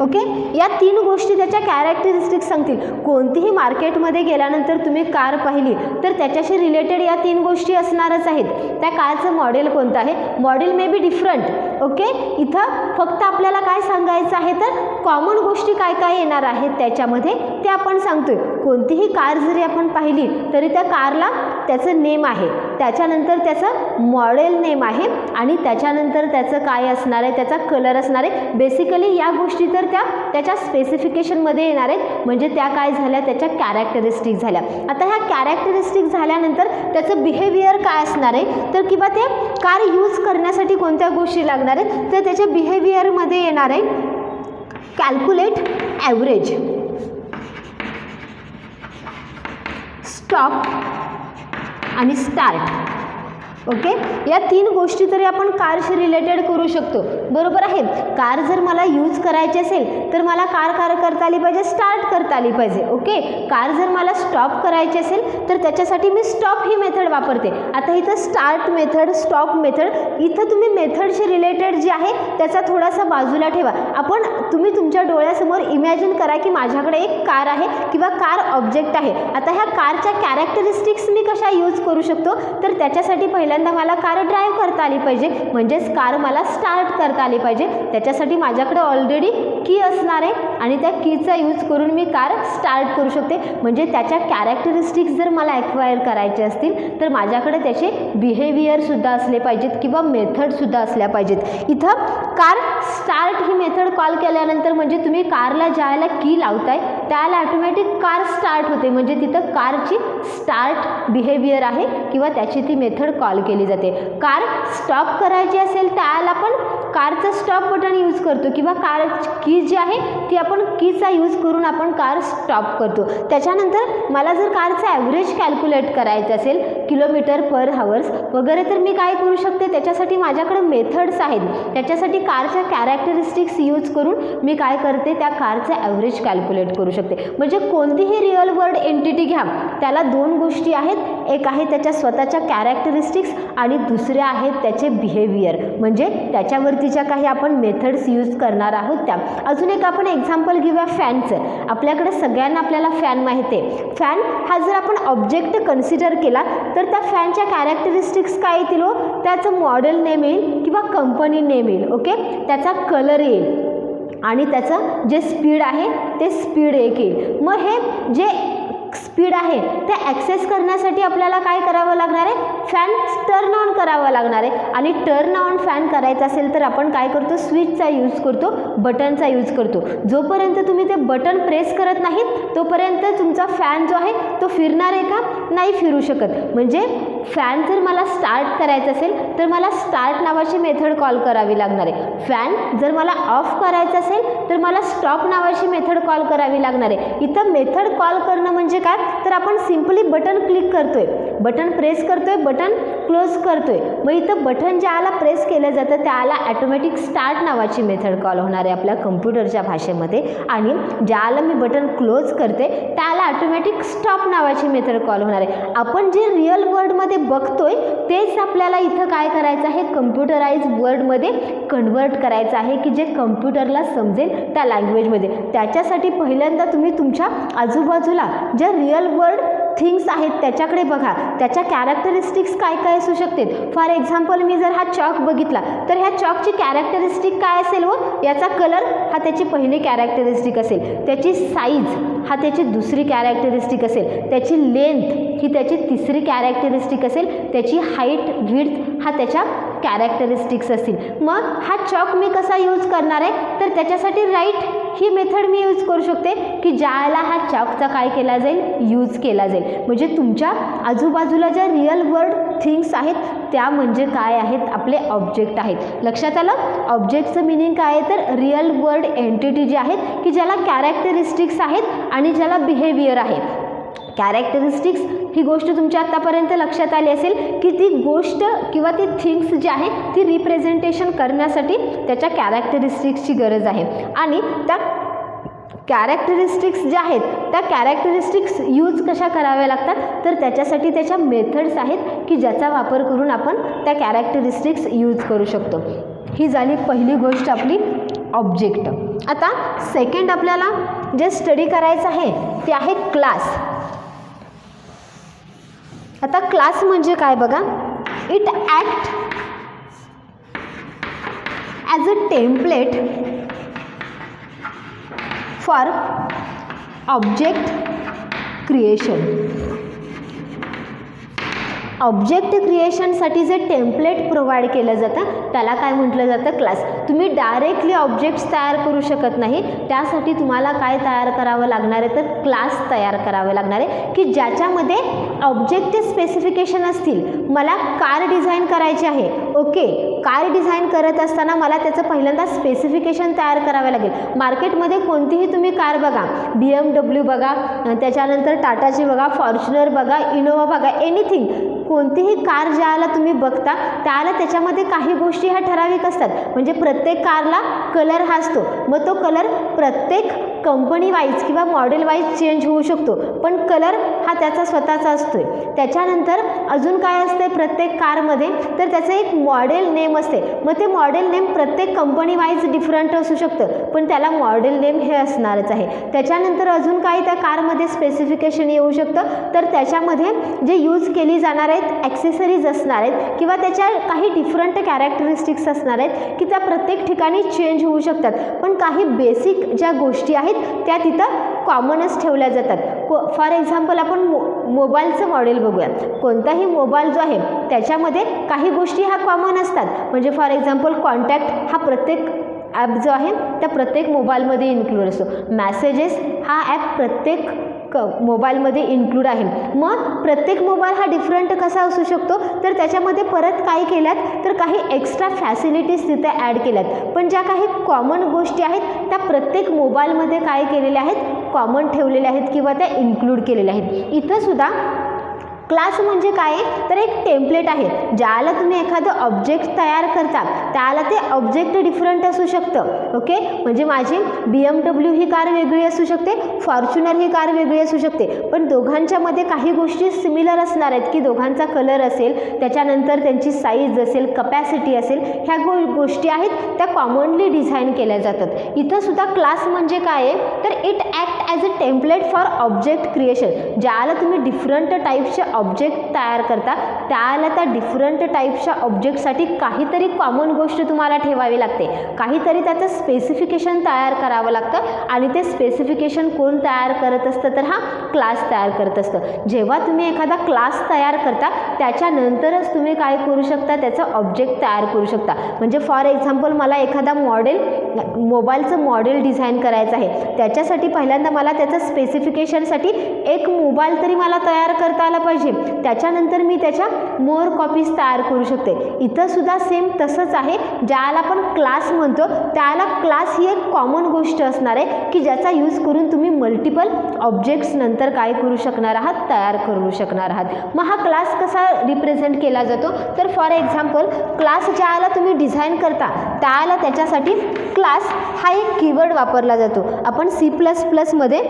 Okay, या 3 गोष्टी त्याच्या कॅरेक्टरिस्टिक्स सांगतील. कोणतीही मार्केटमध्ये गेल्यानंतर तुम्ही कार पाहिली तर त्याच्याशी रिलेटेड या 3 गोष्टी असणारच आहेत. त्या कारचं मॉडेल कोणतं आहे, model may be different. Okay, इथं फक्त आपल्याला काय सांगायचं आहे तर कॉमन गोष्टी काय काय येणार आहेत त्याच्यामध्ये ते आपण सांगतोय. कोणतीही कार जरी आपण पाहिली तरी त्या कारला त्याचं नेम आहे, त्याच्यानंतर त्याचं मॉडेल नेम आहे आणि त्याच्यानंतर त्याचं काय असणार आहे, त्याचा कलर असणार आहे. बेसिकली या गोष्टी तर त्याच्या स्पेसिफिकेशनमध्ये येणार आहेत, म्हणजे त्या काय झाल्या, त्याच्या कॅरेक्टरिस्टिक झाल्या. आता ह्या कॅरेक्टरिस्टिक झाल्यानंतर त्याचं बिहेवियर काय असणार आहे तर किंवा ते कार यूज करण्यासाठी कोणत्या गोष्टी लागणार आहेत तर त्याच्या बिहेवियरमध्ये येणार आहे कॅल्क्युलेट ॲव्हरेज, स्टॉप आणि स्टार्ट. ओके, या 3 गोष्टी तरी आपण कारशी रिलेटेड करू शकतो. बरोबर आहे, कार जर मला यूज करायची असेल तर मला कार करता आली पाहिजे, स्टार्ट करता आली पाहिजे. ओके, कार जर मला स्टॉप करायची असेल तर त्याच्यासाठी मी स्टॉप ही मेथड वापरते. आता इथं स्टार्ट मेथड, स्टॉप मेथड, इथं तुम्ही मेथडशी रिलेटेड जी आहे त्याचा थोडासा बाजूला ठेवा. तुम्ही तुमच्या डोळ्यासमोर इमॅजिन करा की माझ्याकडे एक कार आहे किंवा कार ऑब्जेक्ट आहे. आता ह्या कारच्या कॅरेक्टरिस्टिक्स मी कशा यूज करू शकतो तर त्याच्यासाठी पहिल्यांदा मला कार ड्राईव्ह करता आली पाहिजे, म्हणजेच कार मला स्टार्ट करता आली पाहिजे. त्याच्यासाठी माझ्याकडे ऑलरेडी की असणार आहे आणि त्या कीचा यूज करून मी कार स्टार्ट करू शकते. म्हणजे त्याच्या कॅरेक्टरिस्टिक्स जर मला ॲक्वायर करायचे असतील तर माझ्याकडे त्याचे बिहेवियरसुद्धा असले पाहिजेत किंवा मेथडसुद्धा असल्या पाहिजेत. इथं कार स्टार्ट ही मेथड कॉल केल्यानंतर म्हणजे तुम्ही कारला ज्याला की लावताय त्याला ऑटोमॅटिक कार स्टार्ट होते, म्हणजे तिथं कारची स्टार्ट बिहेवियर आहे किंवा त्याची ती मेथड कॉल केली जाते. कार स्टॉप करायची असेल त्याला आपण कारचं स्टॉप बटन यूज करतो किंवा कार की जी आहे ती आपण कीचा यूज करून आपण कार स्टॉप करतो. त्याच्यानंतर मला जर कारचं ॲव्हरेज कॅल्क्युलेट करायचं असेल किलोमीटर पर हावर्स वगैरे तर मी काय करू शकते, त्याच्यासाठी माझ्याकडे मेथड्स आहेत. त्याच्यासाठी कारच्या कॅरेक्टरिस्टिक्स यूज करून मी काय करते, त्या कारचं ॲव्हरेज कॅल्क्युलेट करू शकते. म्हणजे कोणतीही रिअल वर्ल्ड एंटिटी घ्या त्याला 2 गोष्टी आहेत, एक आहे त्याच्या स्वतःच्या कॅरेक्टरिस्टिक्स आणि दुसऱ्या आहेत त्याचे बिहेवियर, म्हणजे त्याच्यावरतीच्या काही आपण मेथड्स यूज करणार आहोत त्या. अजून एक आपण एक्झाम्पल घेऊया फॅनचं. आपल्याकडे सगळ्यांना आपल्याला फॅन माहिती आहे. फॅन हा जर आपण ऑब्जेक्ट कन्सिडर केला तर त्या फॅनच्या कॅरेक्टरिस्टिक्स काय येतील हो, त्याचं मॉडेल नेम येईल किंवा कंपनी नेम येईल. ओके, त्याचा कलर येईल आणि त्याचं जे स्पीड आहे ते स्पीड एक येईल. मग हे जे स्पीड आहे ते ॲक्सेस करण्यासाठी आपल्याला काय करावं लागणार आहे, फॅन टर्न ऑन करावं लागणार आहे. आणि टर्न ऑन फॅन करायचं असेल तर आपण काय करतो, स्विचचा यूज करतो, बटनचा यूज करतो. जोपर्यंत तुम्ही ते बटन प्रेस करत नाहीत तोपर्यंत तुमचा फॅन जो आहे तो फिरणार आहे का, नाही फिरू शकत. म्हणजे फॅन जर मला स्टार्ट करायचं असेल तर मला स्टार्ट नावाची मेथड कॉल करावी लागणार आहे. फॅन जर मला ऑफ करायचं असेल तर मला स्टॉप नावाची मेथड कॉल करावी लागणार आहे. इथं मेथड कॉल करणं म्हणजे काय तर आपण सिम्पली बटन क्लिक करतोय, बटन प्रेस करतोय, बटन क्लोज करतोय. मग इथं बटन ज्याला प्रेस केलं जातं त्याला ॲटोमॅटिक स्टार्ट नावाची मेथड कॉल होणार आहे आपल्या कम्प्युटरच्या भाषेमध्ये, आणि ज्याला मी बटन क्लोज करते त्याला ऑटोमॅटिक स्टॉप नावाची मेथड कॉल होणार आहे. आपण जे रिअल वर्ल्डमध्ये बघतोय तेच आपल्याला इथं काय करायचं आहे, कम्प्युटराइज वर्डमध्ये कन्वर्ट करायचं आहे की जे कम्प्युटरला समजेल त्या लँग्वेजमध्ये. त्याच्यासाठी पहिल्यांदा तुम्ही तुमच्या आजूबाजूला ज्या रिअल वर्ल्ड थिंग्स आहेत त्याच्याकडे बघा, त्याच्या कॅरेक्टरिस्टिक्स काय काय असू शकते. फॉर एक्झाम्पल मी जर हा चॉक बघितला तर ह्या चॉकची कॅरेक्टरिस्टिक काय असेल व याचा कलर हा त्याची पहिली कॅरेक्टरिस्टिक असेल, त्याची साईज हा त्याची दुसरी कॅरेक्टरिस्टिक असेल, त्याची लेंथ ही त्याची तिसरी कॅरेक्टरिस्टिक असेल, त्याची हाईट विड्थ हा त्याच्या कॅरेक्टरिस्टिक्स असतील. मग हा चॉक मी कसा यूज करणार आहे, तर त्याच्यासाठी राईट ही मेथड मी यूज करू शकते की ज्याला हा चॉकचा काय केला जाईल, यूज केला जाईल. म्हणजे तुमच्या आजूबाजूला ज्या रिअल वर्ल्ड थिंग्स आहेत त्या म्हणजे काय आहेत, आपले ऑब्जेक्ट आहेत. लक्षात आलं. ऑब्जेक्टचं मिनिंग काय आहे, तर रिअल वर्ल्ड एंटिटी जे आहेत की ज्याला कॅरेक्टरिस्टिक्स आहेत आणि ज्याला बिहेवियर आहे. कॅरेक्टरिस्टिक्स ही गोष्ट तुमच्या आत्तापर्यंत लक्षात आली असेल की ती गोष्ट किंवा ती थिंग्स जी आहे ती रिप्रेझेंटेशन करण्यासाठी त्याच्या कॅरेक्टरिस्टिक्सची गरज आहे. आणि त्या कॅरेक्टरिस्टिक्स ज्या आहेत त्या कॅरेक्टरिस्टिक्स यूज कशा कराव्या लागतात, तर त्याच्यासाठी त्याच्या मेथड्स आहेत की ज्याचा वापर करून आपण त्या कॅरेक्टरिस्टिक्स यूज करू शकतो. ही झाली पहिली गोष्ट आपली ऑब्जेक्ट. आता सेकंड आपल्याला जे स्टडी करायचं आहे ते आहे क्लास. आता क्लास म्हणजे काय बघा, it act as a template for object creation. Object क्रिएशनसाठी जे टेम्पलेट प्रोव्हाइड केलं जातं त्याला काय म्हटलं जातं, क्लास. तुम्ही डायरेक्टली ऑब्जेक्ट्स तयार करू शकत नाही, त्यासाठी तुम्हाला काय तयार करावं लागणार आहे, तर क्लास तयार करावे लागणार आहे की ज्याच्यामध्ये ऑब्जेक्टचे स्पेसिफिकेशन असतील. मला कार डिझाईन करायची आहे, ओके, कार डिझाईन करत असताना मला त्याचं पहिल्यांदा स्पेसिफिकेशन तयार करावे लागेल. मार्केटमध्ये कोणतीही तुम्ही कार बघा, BMW बघा, त्याच्यानंतर टाटाची बघा, फॉर्च्युनर बघा, इनोवा बघा, एनिथिंग, कोणतीही कार ज्याला तुम्ही बघता त्याला त्याच्यामध्ये काही गोष्टी ह्या ठराविक असतात. म्हणजे प्रत्येक कारला कलर हा असतो, मग तो कलर प्रत्येक कंपनी वाईज किंवा मॉडेल वाईज चेंज होऊ शकतो, पण कलर हा त्याचा स्वतःचा असतोय. त्याच्यानंतर अजून काय असते प्रत्येक कारमध्ये, तर त्याचं एक मॉडेल नेम असते. मग ते मॉडेल नेम प्रत्येक कंपनी वाईज डिफरंट असू शकतं, पण त्याला मॉडेल नेम हे असणारच आहे. त्याच्यानंतर अजून काय त्या कारमध्ये स्पेसिफिकेशन येऊ शकतं, तर त्याच्यामध्ये जे यूज केली जाणार आहेत ॲक्सेसरीज असणार आहेत किंवा त्याच्या काही डिफरंट कॅरेक्टरिस्टिक्स असणार आहेत की त्या प्रत्येक ठिकाणी चेंज होऊ शकतात, पण काही बेसिक ज्या गोष्टी आहेत त्या तिथं कॉमनच ठेवल्या जातात. फॉर एक्झाम्पल आपण मोबाईलचं मॉडेल बघूया. कोणताही मोबाईल जो आहे त्याच्यामध्ये काही गोष्टी ह्या कॉमन असतात. म्हणजे फॉर एक्झाम्पल कॉन्टॅक्ट हा प्रत्येक ॲप जो आहे त्या प्रत्येक मोबाईलमध्ये इन्क्लूड असतो. मॅसेजेस हा ॲप प्रत्येक मोबाईलमध्ये इन्क्लूड आहे. मग प्रत्येक मोबाईल हा डिफरंट कसा असू शकतो, तर त्याच्यामध्ये परत काय केल्यात, तर काही एक्स्ट्रा फॅसिलिटीज तिथे ॲड केल्यात, पण ज्या काही कॉमन गोष्टी आहेत त्या प्रत्येक मोबाईलमध्ये काय केलेल्या आहेत, कॉमन ठेवलेल्या आहेत किंवा त्या इन्क्लूड केलेल्या आहेत. इथं सुद्धा क्लास म्हणजे काय, तर एक टेम्पलेट आहे. ज्याला तुम्ही एखादं ऑब्जेक्ट तयार करता त्याला ते ऑब्जेक्ट डिफरंट असू शकतं. ओके, म्हणजे माझी BMW ही कार वेगळी असू शकते, फॉर्च्युनर ही कार वेगळी असू शकते, पण दोघांच्यामध्ये काही गोष्टी सिमिलर असणार आहेत की दोघांचा कलर असेल, त्याच्यानंतर त्यांची साईज असेल, कपॅसिटी असेल, ह्या गोष्टी आहेत त्या कॉमनली डिझाईन केल्या जातात. इथं सुद्धा क्लास म्हणजे काय आहे, तर it act as a template for object creation. ज्याला तुम्ही डिफरंट टाईपचे ऑब्जेक्ट तयार करता त्याला त्या डिफरंट टाईपच्या ऑब्जेक्टसाठी काहीतरी कॉमन गोष्ट तुम्हाला ठेवावी लागते, काहीतरी त्याचं स्पेसिफिकेशन तयार करावं लागतं आणि ते स्पेसिफिकेशन कोण तयार करत असतं, तर हा क्लास तयार करत असतं. जेव्हा तुम्ही एखादा क्लास तयार करता त्याच्यानंतरच तुम्ही काय करू शकता, त्याचं ऑब्जेक्ट तयार करू शकता. म्हणजे फॉर एक्झाम्पल मला एखादा मोबाईलचं मॉडेल डिझाईन करायचं आहे, त्याच्यासाठी पहिल्यांदा मला त्याचं स्पेसिफिकेशनसाठी एक मोबाईल तरी मला तयार करता आला पाहिजे, त्याच्यानंतर मी त्याच्या मोर कॉपीज तयार करू शकते. इथं सुद्धा सेम तसंच आहे. ज्याला आपण क्लास म्हणतो त्याला क्लास ही एक कॉमन गोष्ट असणार आहे की ज्याचा यूज करून तुम्ही मल्टिपल ऑब्जेक्ट्स नंतर काय करू शकणार आहात, तयार करू शकणार आहात. मग हा क्लास कसा रिप्रेझेंट केला जातो, तर फॉर एक्झाम्पल क्लास ज्याला तुम्ही डिझाईन करता त्याला त्याच्यासाठी क्लास हा एक कीवर्ड वापरला जातो. आपण C++ मध्ये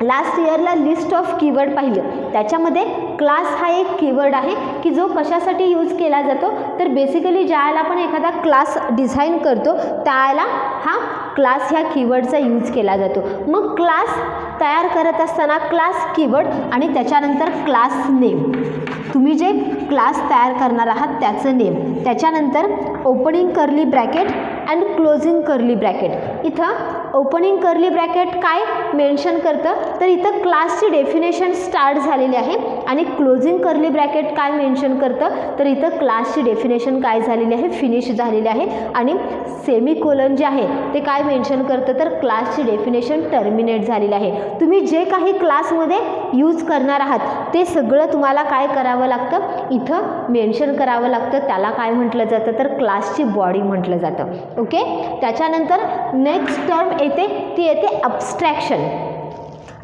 लास्ट इयरला लिस्ट ऑफ कीवर्ड पाहिलं, त्याच्यामध्ये क्लास हा एक कीवर्ड आहे की जो कशासाठी यूज केला जातो, तर बेसिकली ज्याला आपण एखादा क्लास डिझाईन करतो त्याला हा क्लास ह्या कीवर्डचा यूज केला जातो. मग क्लास तयार करत असताना क्लास कीवर्ड आणि त्याच्यानंतर क्लास नेम, तुम्ही जे क्लास तयार करणार आहात त्याचं नेम, त्याच्यानंतर opening curly bracket and closing curly bracket. इथं ओपनिंग कर्ली ब्रॅकेट काय मेन्शन करतं, तर इथं क्लासची डेफिनेशन स्टार्ट झालेली आहे आणि क्लोजिंग कर्ली ब्रॅकेट काय मेन्शन करतं, तर इथं क्लासची डेफिनेशन काय झालेली आहे, फिनिश झालेली आहे. आणि सेमिकोलन जे आहे ते काय मेन्शन करतं, तर क्लासची डेफिनेशन टर्मिनेट झालेली आहे. तुम्ही जे काही क्लासमध्ये यूज करणार आहात ते सगळं तुम्हाला काय करावं लागतं, इथं मेन्शन करावं लागतं. त्याला काय म्हटलं जातं, तर क्लासची बॉडी म्हटलं जातं. ओके. त्याच्यानंतर नेक्स्ट टर्म येते ती येते अब्स्ट्रॅक्शन.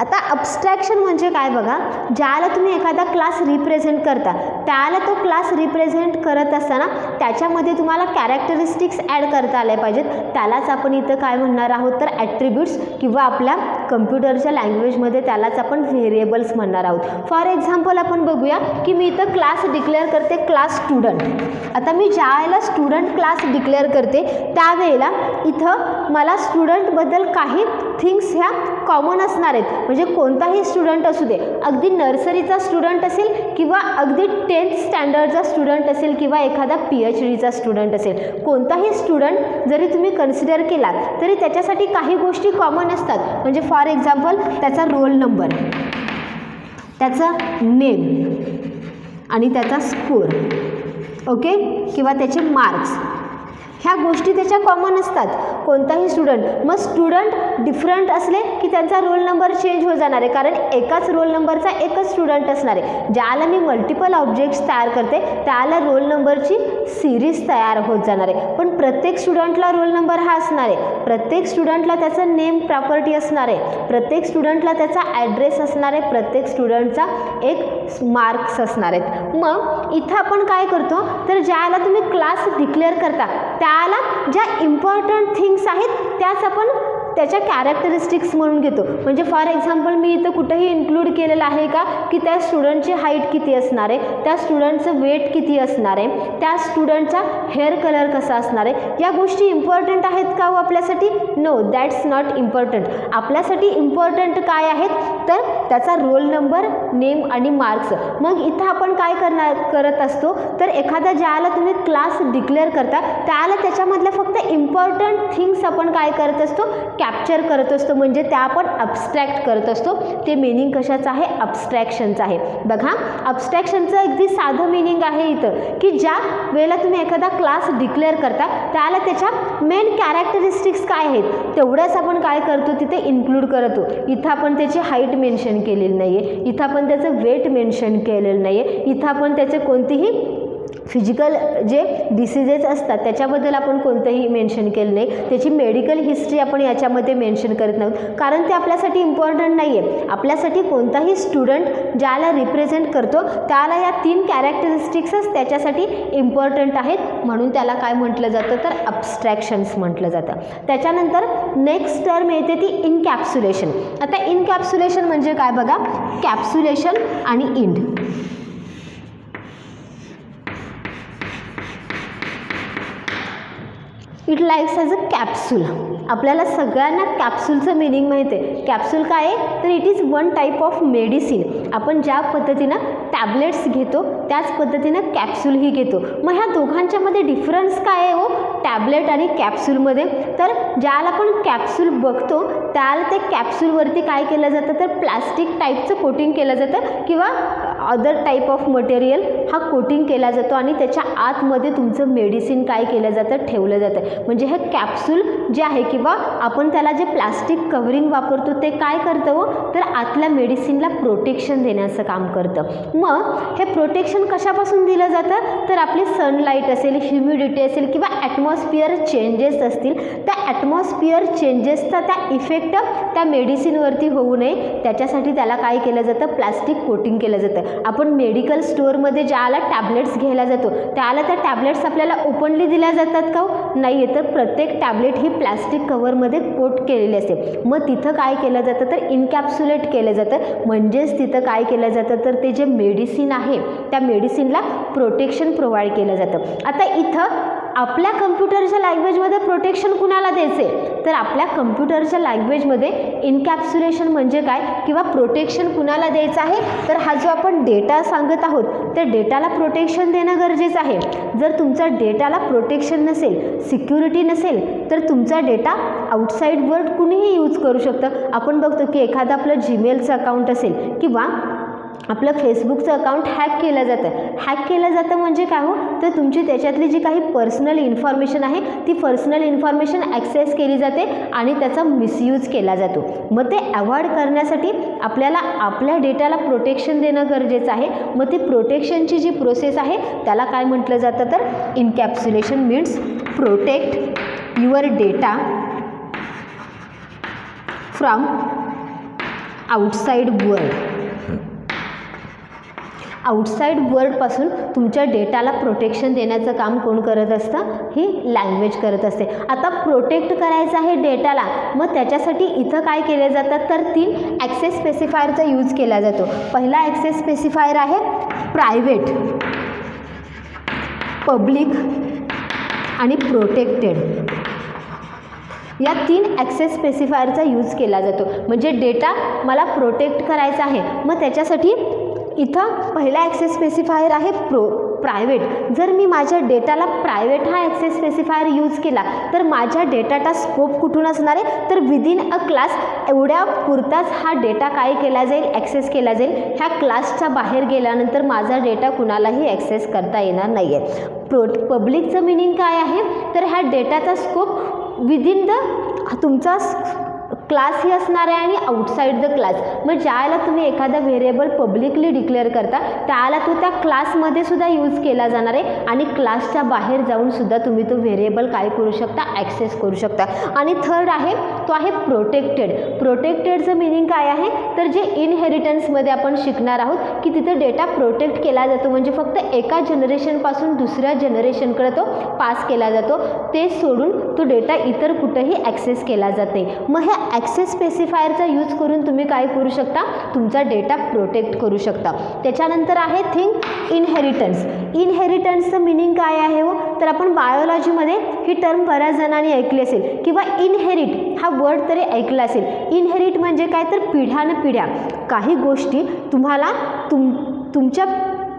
आता अब्स्ट्रॅक्शन म्हणजे काय बघा, ज्याला तुम्ही एखादा क्लास रिप्रेझेंट करता त्याला तो क्लास रिप्रेझेंट करत असताना त्याच्यामध्ये तुम्हाला कॅरेक्टरिस्टिक्स ॲड करता आल्या पाहिजेत. त्यालाच आपण इथं काय म्हणणार आहोत, तर ॲट्रिब्यूट्स किंवा आपल्या कम्प्युटरच्या लँग्वेजमध्ये त्यालाच आपण व्हेरिएबल्स म्हणणार आहोत. फॉर एक्झाम्पल आपण बघूया की मी इथं क्लास डिक्लेअर करते क्लास स्टुडंट. आता मी ज्या वेळेला स्टुडंट क्लास डिक्लेअर करते त्यावेळेला इथं मला स्टुडंटबद्दल काही थिंग्स ह्या कॉमन असणार आहेत. म्हणजे कोणताही स्टुडंट असू दे, अगदी नर्सरीचा स्टुडंट असेल किंवा अगदी 10th स्टँडर्डचा स्टुडंट असेल किंवा एखादा PhDचा स्टुडंट असेल, कोणताही स्टुडंट जरी तुम्ही कन्सिडर केला तरी त्याच्यासाठी काही गोष्टी कॉमन असतात. म्हणजे फॉर एक्झाम्पल त्याचा रोल नंबर, त्याचा नेम आणि त्याचा स्कोर, ओके, किंवा त्याचे मार्क्स, ह्या गोष्टी त्याच्या कॉमन असतात कोणताही स्टुडंट. मग स्टुडंट डिफरंट असले की त्यांचा रोल नंबर चेंज होत जाणार आहे, कारण एकाच रोल नंबरचा एकच स्टुडंट असणार आहे. ज्याला मी मल्टिपल ऑब्जेक्ट्स तयार करते त्याला रोल नंबरची सिरीज तयार होत जाणार आहे. पण प्रत्येक स्टुडंटला रोल नंबर हा असणार आहे, प्रत्येक स्टुडंटला त्याचं नेम प्रॉपर्टी असणार आहे, प्रत्येक स्टुडंटला त्याचा ॲड्रेस असणार आहे, प्रत्येक स्टुडंटचा एक मार्क्स असणार आहेत. मग इथं आपण काय करतो, तर ज्याला तुम्ही क्लास डिक्लेअर करता त्याला ज्या इम्पॉर्टंट थिंग्स आहेत त्याच आपण त्याच्या कॅरेक्टरिस्टिक्स म्हणून घेतो. म्हणजे फॉर एक्झाम्पल मी इथं कुठेही इन्क्लूड केलेलं आहे का की त्या स्टुडंटची हाईट किती असणार आहे, त्या स्टुडंटचं वेट किती असणार आहे, त्या स्टुडंटचा हेअर कलर कसा असणार आहे, या गोष्टी इम्पॉर्टंट आहेत का हो आपल्यासाठी? No, that's not important. आपल्यासाठी इम्पॉर्टंट काय आहेत, तर त्याचा रोल नंबर, नेम आणि मार्क्स. मग इथं आपण काय करत असतो, तर एखादा ज्याला तुम्ही क्लास डिक्लेअर करता त्याला त्याच्यामधल्या फक्त इम्पॉर्टंट थिंग्स आपण काय करत असतो, कॅप्चर करत असतो. म्हणजे त्या आपण अब्स्ट्रॅक्ट करत असतो. ते मिनिंग कशाचं आहे, अब्स्ट्रॅक्शनचं आहे. बघा, अब्स्ट्रॅक्शनचं अगदी साधं मिनिंग आहे इथं की ज्या वेळेला तुम्ही एखादा क्लास डिक्लेअर करता त्याला त्याच्या मेन कॅरेक्टरिस्टिक्स काय आहेत तेवढ्याच आपण काय करतो, तिथे इन्क्लूड करतो. इथं आपण त्याची हाईट मेन्शन केलेली नाही आहे, इथं आपण त्याचं वेट मेन्शन केलेलं नाही आहे, इथं आपण त्याचे कोणतीही फिजिकल जे डिसीजेस असतात त्याच्याबद्दल आपण कोणतंही मेन्शन केलं नाही, त्याची मेडिकल हिस्ट्री आपण याच्यामध्ये मेन्शन करत नाहोत, कारण ते आपल्यासाठी इम्पॉर्टंट नाही आहे. आपल्यासाठी कोणताही स्टुडंट ज्याला रिप्रेझेंट करतो त्याला या 3 कॅरेक्टरिस्टिक्सच त्याच्यासाठी इम्पॉर्टंट आहेत, म्हणून त्याला काय म्हटलं जातं, तर अब्स्ट्रॅक्शन्स म्हटलं जातं. त्याच्यानंतर नेक्स्ट टर्म येते ती इनकॅप्सुलेशन. आता इनकॅप्सुलेशन म्हणजे काय बघा, कॅप्सुलेशन आणि इंड. It likes as a capsule. आपल्याला सगळ्यांना कॅप्सूलचं मिनिंग माहिती आहे. कॅप्सूल काय आहे, तर it is one type of medicine. आपण ज्या पद्धतीनं टॅबलेट्स घेतो त्याच पद्धतीनं कॅप्सूलही घेतो. मग ह्या दोघांच्यामध्ये डिफरन्स काय आहे हो, टॅबलेट आणि कॅप्सूलमध्ये? तर ज्याला आपण कॅप्सूल बघतो त्याला ते कॅप्सूलवरती काय केलं जातं, तर प्लास्टिक टाईपचं कोटिंग केलं जातं किंवा अदर टाईप ऑफ मटेरियल हा कोटिंग केला जातो आणि त्याच्या आतमध्ये तुमचं मेडिसिन काय केलं जातं, ठेवलं जातं. म्हणजे हे कॅप्सूल जे आहे किंवा आपण त्याला जे प्लास्टिक कव्हरिंग वापरतो ते काय करतं हो, तर आतल्या मेडिसिनला प्रोटेक्शन देण्याचं काम करतं. मग हे प्रोटेक्शन कशापासून दिलं जातं, तर आपली सनलाईट असेल, ह्युमिडिटी असेल किंवा ॲटमॉस्फिअर चेंजेस असतील, त्या ॲटमॉस्फिअर चेंजेसचा त्या इफेक्ट त्या मेडिसिनवरती होऊ नये त्याच्यासाठी त्याला काय केलं जातं, प्लास्टिक कोटिंग केलं जातं. आपण मेडिकल स्टोअरमध्ये ज्याला टॅबलेट्स घ्यायला जातो त्याला त्या टॅबलेट्स आपल्याला ओपनली दिल्या जातात का, नाही आहे, तर प्रत्येक टॅबलेट ही प्लास्टिक कव्हरमध्ये कोट केलेली असते. मग तिथं काय केलं जातं, तर इनकॅप्सुलेट केलं जातं. म्हणजेच तिथं काय केलं जातं, तर ते जे मेडिसिन आहे त्या मेडिसिनला प्रोटेक्शन प्रोव्हाइड केलं जातं. आता इथं आपल्या कम्प्युटरच्या लँग्वेजमध्ये प्रोटेक्शन कुणाला द्यायचे, तर आपल्या कम्प्युटरच्या लँग्वेजमध्ये इनकॅप्सुलेशन म्हणजे काय किंवा प्रोटेक्शन कुणाला द्यायचं आहे, तर हा जो आपण डेटा सांगत आहोत त्या डेटाला प्रोटेक्शन देणं गरजेचं आहे. जर तुमचा डेटाला प्रोटेक्शन नसेल, सिक्युरिटी नसेल, तर तुमचा डेटा आउटसाईड वर्ल्ड कुणीही यूज करू शकतं. आपण बघतो की एखादं आपलं जीमेलचं अकाउंट असेल किंवा आपलं फेसबुकचं अकाउंट हॅक केलं जातं. हॅक केलं जातं म्हणजे काय हो, तर तुमची त्याच्यातली जी काही पर्सनल इन्फॉर्मेशन आहे ती पर्सनल इन्फॉर्मेशन ॲक्सेस केली जाते आणि त्याचा मिसयूज केला जातो. मग ते अवॉइड करण्यासाठी आपल्याला आपल्या डेटाला प्रोटेक्शन देणं गरजेचं आहे. मग ती प्रोटेक्शनची जी प्रोसेस आहे त्याला काय म्हटलं जातं, तर encapsulation means protect your data from outside world. Outside वर्ल्डपासून तुमच्या डेटाला प्रोटेक्शन देण्याचं काम कोण करत असतं, ही लँग्वेज करत असते. आता प्रोटेक्ट करायचं आहे डेटाला, मग त्याच्यासाठी इथं काय केले जातात, तर 3 ॲक्सेस स्पेसिफायरचा यूज केला जातो. पहिला ॲक्सेस स्पेसिफायर आहे प्रायव्हेट, पब्लिक आणि प्रोटेक्टेड. या 3 ॲक्सेस स्पेसिफायरचा यूज केला जातो. म्हणजे डेटा मला प्रोटेक्ट करायचा आहे, मग त्याच्यासाठी इथं पहिला ॲक्सेस स्पेसिफायर आहे प्रायव्हेट. जर मी माझ्या डेटाला प्रायव्हेट हा ॲक्सेस स्पेसिफायर यूज केला तर माझ्या डेटाचा स्कोप कुठून असणार आहे, तर विदिन अ क्लास एवढ्या पुरताच हा डेटा काय केला जाईल, ॲक्सेस केला जाईल. ह्या क्लासच्या बाहेर गेल्यानंतर माझा डेटा कुणालाही ॲक्सेस करता येणार नाही आहे. पब्लिकचं मिनिंग काय आहे, तर ह्या डेटाचा स्कोप विदिन द तुमचा क्लास ही असणार आहे आणि आउटसाईड द क्लास. मग ज्यावेळेला तुम्ही एखादा व्हेरिएबल पब्लिकली डिक्लेअर करता त्यावेळेला तो त्या क्लासमध्ये सुद्धा यूज केला जाणार आहे आणि क्लासच्या बाहेर जाऊन सुद्धा तुम्ही तो व्हेरिएबल काय करू शकता, ॲक्सेस करू शकता. आणि थर्ड आहे तो आहे प्रोटेक्टेड. प्रोटेक्टेडचं मिनिंग काय आहे, तर जे इनहेरिटन्समध्ये आपण शिकणार आहोत की तिथं डेटा प्रोटेक्ट केला जातो, म्हणजे फक्त एका जनरेशनपासून दुसऱ्या जनरेशनकडे तो पास केला जातो. ते सोडून तो डेटा इतर कुठंही ॲक्सेस केला जात नाही. मग हे ॲक्सेस स्पेसिफायरचा यूज करून तुम्ही काय करू शकता, तुमचा डेटा प्रोटेक्ट करू शकता. त्याच्यानंतर आहे थिंग इनहेरिटन्स. इनहेरिटन्सचं मिनिंग काय आहे हो, तर आपण बायोलॉजीमध्ये ही टर्म बऱ्याच जणांनी ऐकली असेल किंवा इनहेरिट हा वर्ड तरी ऐकला असेल. इनहेरिट म्हणजे काय, तर पिढ्यानपिढ्या काही गोष्टी तुम्हाला तुमच्या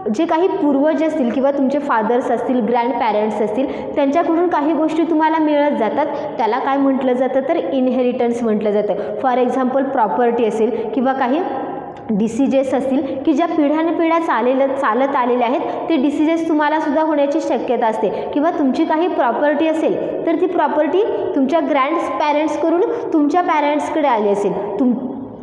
जे काही पूर्वज असतील किंवा तुमचे फादर्स असतील, ग्रँड पॅरेंट्स असतील, त्यांच्याकडून काही गोष्टी तुम्हाला मिळत जातात, त्याला काय म्हटलं जातं, तर इनहेरिटन्स म्हटलं जातं. फॉर एक्झाम्पल प्रॉपर्टी असेल किंवा काही डिसीजेस असतील की ज्या पिढ्यानपिढ्या चालत आलेल्या आहेत, ते डिसीजेस तुम्हाला सुद्धा होण्याची शक्यता असते. किंवा तुमची काही प्रॉपर्टी असेल तर ती प्रॉपर्टी तुमच्या ग्रँड पॅरेंट्सकडून तुमच्या पॅरेंट्सकडे आली असेल,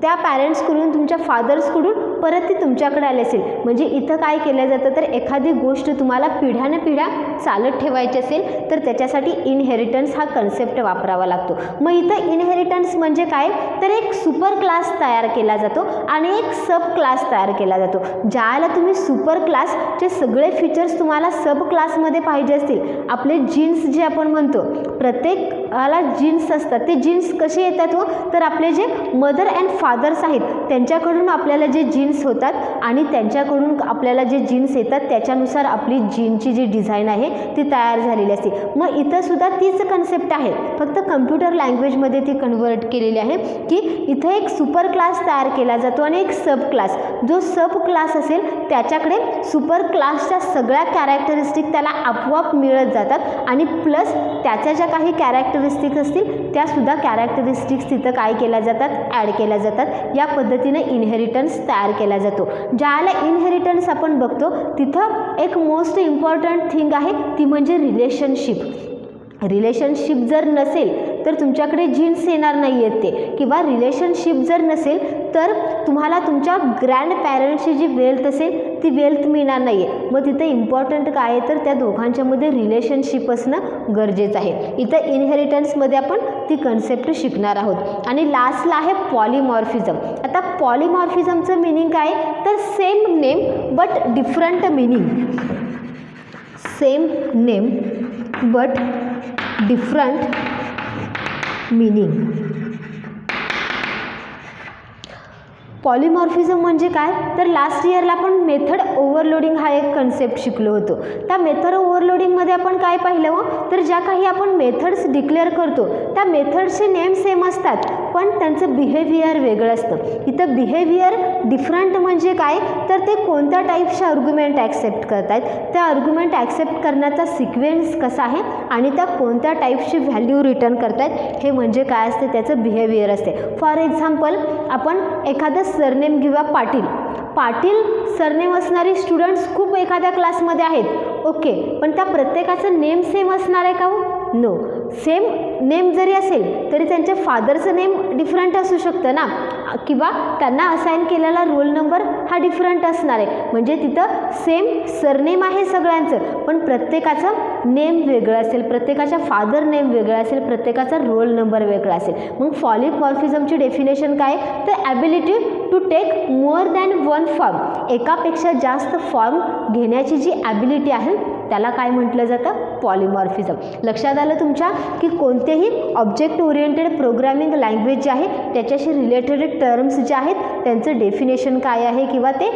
त्या पॅरेंट्सकडून तुमच्या फादर्सकडून परत ती तुमच्याकडे आली असेल. म्हणजे इथं काय केलं जातं, तर एखादी गोष्ट तुम्हाला पिढ्यानपिढ्या चालत ठेवायची असेल तर त्याच्यासाठी इनहेरिटन्स हा कन्सेप्ट वापरावा लागतो. मग इथं इनहेरिटन्स म्हणजे काय, तर एक सुपर क्लास तयार केला जातो आणि एक सब क्लास तयार केला जातो. ज्याला तुम्ही सुपर क्लासचे सगळे फीचर्स तुम्हाला सब क्लासमध्ये पाहिजे असतील, आपले जीन्स जे आपण म्हणतो, प्रत्येकाला जीन्स असतात, ते जीन्स कसे येतात हो, तर आपले जे मदर अँड फादर्स आहेत त्यांच्याकडून आपल्याला जे जीन्स होतात आणि त्यांच्याकडून आपल्याला जे जीन्स येतात त्याच्यानुसार आपली जीनची जी डिझाईन आहे ती तयार झालेली असते. मग इथं सुद्धा तीच कन्सेप्ट आहे, फक्त कम्प्युटर लँग्वेजमध्ये ती कन्वर्ट केलेली आहे की इथं एक सुपर क्लास तयार केला जातो आणि एक सब क्लास. जो सब क्लास असेल त्याच्याकडे सुपर क्लासच्या सगळ्या कॅरेक्टरिस्टिक त्याला आपोआप मिळत जातात आणि प्लस त्याच्या ज्या काही कॅरेक्टरिस्टिक्स असतील त्यासुद्धा कॅरेक्टरिस्टिक्स तिथं काय केल्या जातात, ॲड केल्या जातात. या पद्धतीने इनहेरिटन्स तयार केला जातो. ज्याला इनहेरिटन्स आपण बघतो तिथं एक मोस्ट इम्पॉर्टंट थिंग आहे ती म्हणजे रिलेशनशिप. रिलेशनशिप जर नसेल तर तुमच्याकडे जीन्स येणार नाही आहेत ते, किंवा रिलेशनशिप जर नसेल तर तुम्हाला तुमच्या ग्रँड पॅरेंट्सची जी वेल्थ असेल ती वेल्थ मिळणार नाही आहे. मग तिथे इम्पॉर्टंट काय आहे, तर त्या दोघांच्यामध्ये रिलेशनशिप असणं गरजेचं आहे. इथं इनहेरिटन्समध्ये आपण ती कन्सेप्ट शिकणार आहोत. आणि लास्टला आहे पॉलिमॉर्फिझम. आता पॉलिमॉर्फिझमचं मिनिंग काय, तर same name but different meaning. Same name but different meaning. Polymorphism म्हणजे काय, तर लास्ट इयरला आपण मेथड ओव्हरलोडिंग हा एक कन्सेप्ट शिकलो होतो. त्या मेथड ओव्हरलोडिंगमध्ये आपण काय पाहिलं हो, तर ज्या काही आपण मेथड्स डिक्लेअर करतो त्या मेथड्सचे नेम सेम असतात पण त्यांचं बिहेवियर वेगळं असतं. इथं बिहेवियर डिफरंट म्हणजे काय, तर ते कोणत्या टाईपचे आर्ग्युमेंट ॲक्सेप्ट करत आहेत, त्या आर्ग्युमेंट ॲक्सेप्ट करण्याचा सिक्वेन्स कसा आहे आणि त्या कोणत्या टाईपची व्हॅल्यू रिटर्न करत आहेत हे म्हणजे काय असते, त्याचं बिहेवियर असते. फॉर एक्झाम्पल आपण एखादं सरनेम घेऊया पाटील. पाटील सरनेम असणारी स्टुडंट्स खूप एखाद्या क्लासमध्ये आहेत, ओके, पण त्या प्रत्येकाचं नेम सेम असणार आहे का हो? नो. सेम नेम जरी असेल तरी त्यांच्या फादरचं नेम डिफरंट असू शकतं ना, किंवा त्यांना असाइन केलेला रोल नंबर हा डिफरंट असणार आहे. म्हणजे तिथं सेम सरनेम आहे सगळ्यांचं, पण प्रत्येकाचं नेम वेगळं असेल, प्रत्येकाच्या फादर नेम वेगळं असेल, प्रत्येकाचा रोल नंबर वेगळा असेल. मग पॉलीमॉर्फिझमची डेफिनेशन काय? तर ability to take more than one form, एकापेक्षा जास्त फॉर्म घेण्याची जी ॲबिलिटी आहे त्याला काय म्हटलं जातं? पॉलीमॉर्फिझम. लक्षात आलं तुमच्या की कोणतेही ऑब्जेक्ट ओरिएंटेड प्रोग्रामिंग लँग्वेज जे आहे त्याच्याशी रिलेटेड टर्म्स जे आहेत त्यांचं डेफिनेशन काय आहे किंवा ते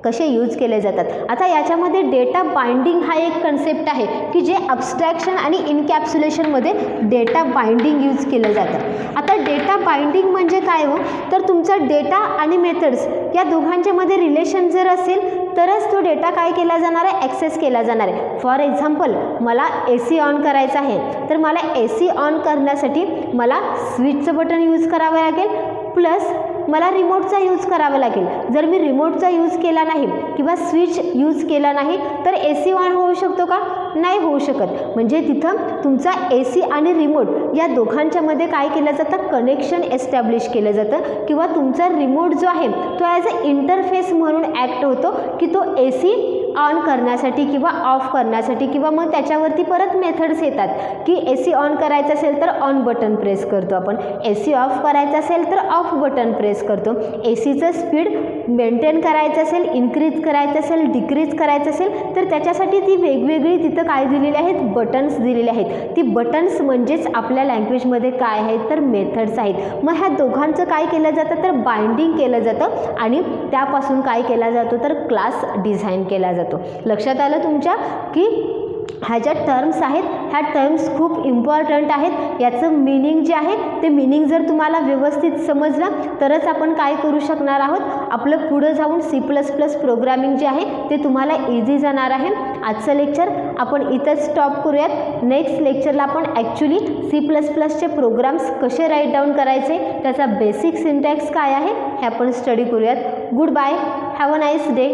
कसे यूज केले जातात. आता याच्यामध्ये डेटा बाइंडिंग हा एक कन्सेप्ट आहे की जे अब्स्ट्रॅक्शन आणि इनकॅप्सुलेशनमध्ये डेटा बाइंडिंग यूज केलं जातं. आता डेटा बाइंडिंग म्हणजे काय हो? तर तुमचा डेटा आणि मेथड्स या दोघांच्या मध्ये रिलेशन जर असेल तरच तो डेटा काय केला जाणार आहे? ॲक्सेस केला जाणार आहे. फॉर एक्झाम्पल, मला AC ऑन करायचं आहे, तर मला AC ऑन करण्यासाठी मला स्विचचं बटन यूज करावं लागेल प्लस मला रिमोटचा यूज करावा लागेल. जर मी रिमोटचा यूज केला नाही किंवा स्विच यूज केला नाही तर AC ऑन होऊ शकतो का? नाही होऊ शकत. म्हणजे तिथं तुमचा AC आणि रिमोट या दोघांच्या मध्ये काय केलं जातं? कनेक्शन एस्टॅब्लिश केलं जातं किंवा तुमचा रिमोट जो आहे तो ॲज अ इंटरफेस म्हणून ॲक्ट होतो की तो AC ऑन करण्यासाठी किंवा ऑफ करण्यासाठी, किंवा मग त्याच्यावरती परत मेथड्स येतात की AC ऑन करायचं असेल तर ऑन बटन प्रेस करतो आपण, AC ऑफ करायचं असेल तर ऑफ बटन प्रेस करतो, ACचं स्पीड मेंटेन करायचं असेल, इन्क्रीज करायचं असेल, डिक्रीज करायचं असेल तर त्याच्यासाठी ती वेगवेगळी तिथं काय दिलेली आहेत? बटन्स दिलेले आहेत. ती बटन्स म्हणजेच आपल्या लँग्वेजमध्ये काय आहेत? तर मेथड्स आहेत. मग ह्या दोघांचं काय केलं जातं? तर बाइंडिंग केलं जातं आणि त्यापासून काय केला जातो? तर क्लास डिझाईन केला जातो. लक्षात आलं तुमच्या की ह्या ज्या टर्म्स आहेत ह्या टर्म्स खूप इम्पॉर्टंट आहेत. याचं मिनिंग जे आहे ते मिनिंग जर तुम्हाला व्यवस्थित समजलं तरच आपण काय करू शकणार आहोत? आपलं पुढं जाऊन C++ प्रोग्रामिंग जे आहे ते तुम्हाला इझी जाणार आहे. आजचं लेक्चर आपण इथंच स्टॉप करूयात. नेक्स्ट लेक्चरला आपण ॲक्च्युली C++चे प्रोग्राम्स कसे राईट डाऊन करायचे, त्याचा बेसिक सिंटॅक्स काय आहे हे आपण स्टडी करूयात. Good bye, have a nice day.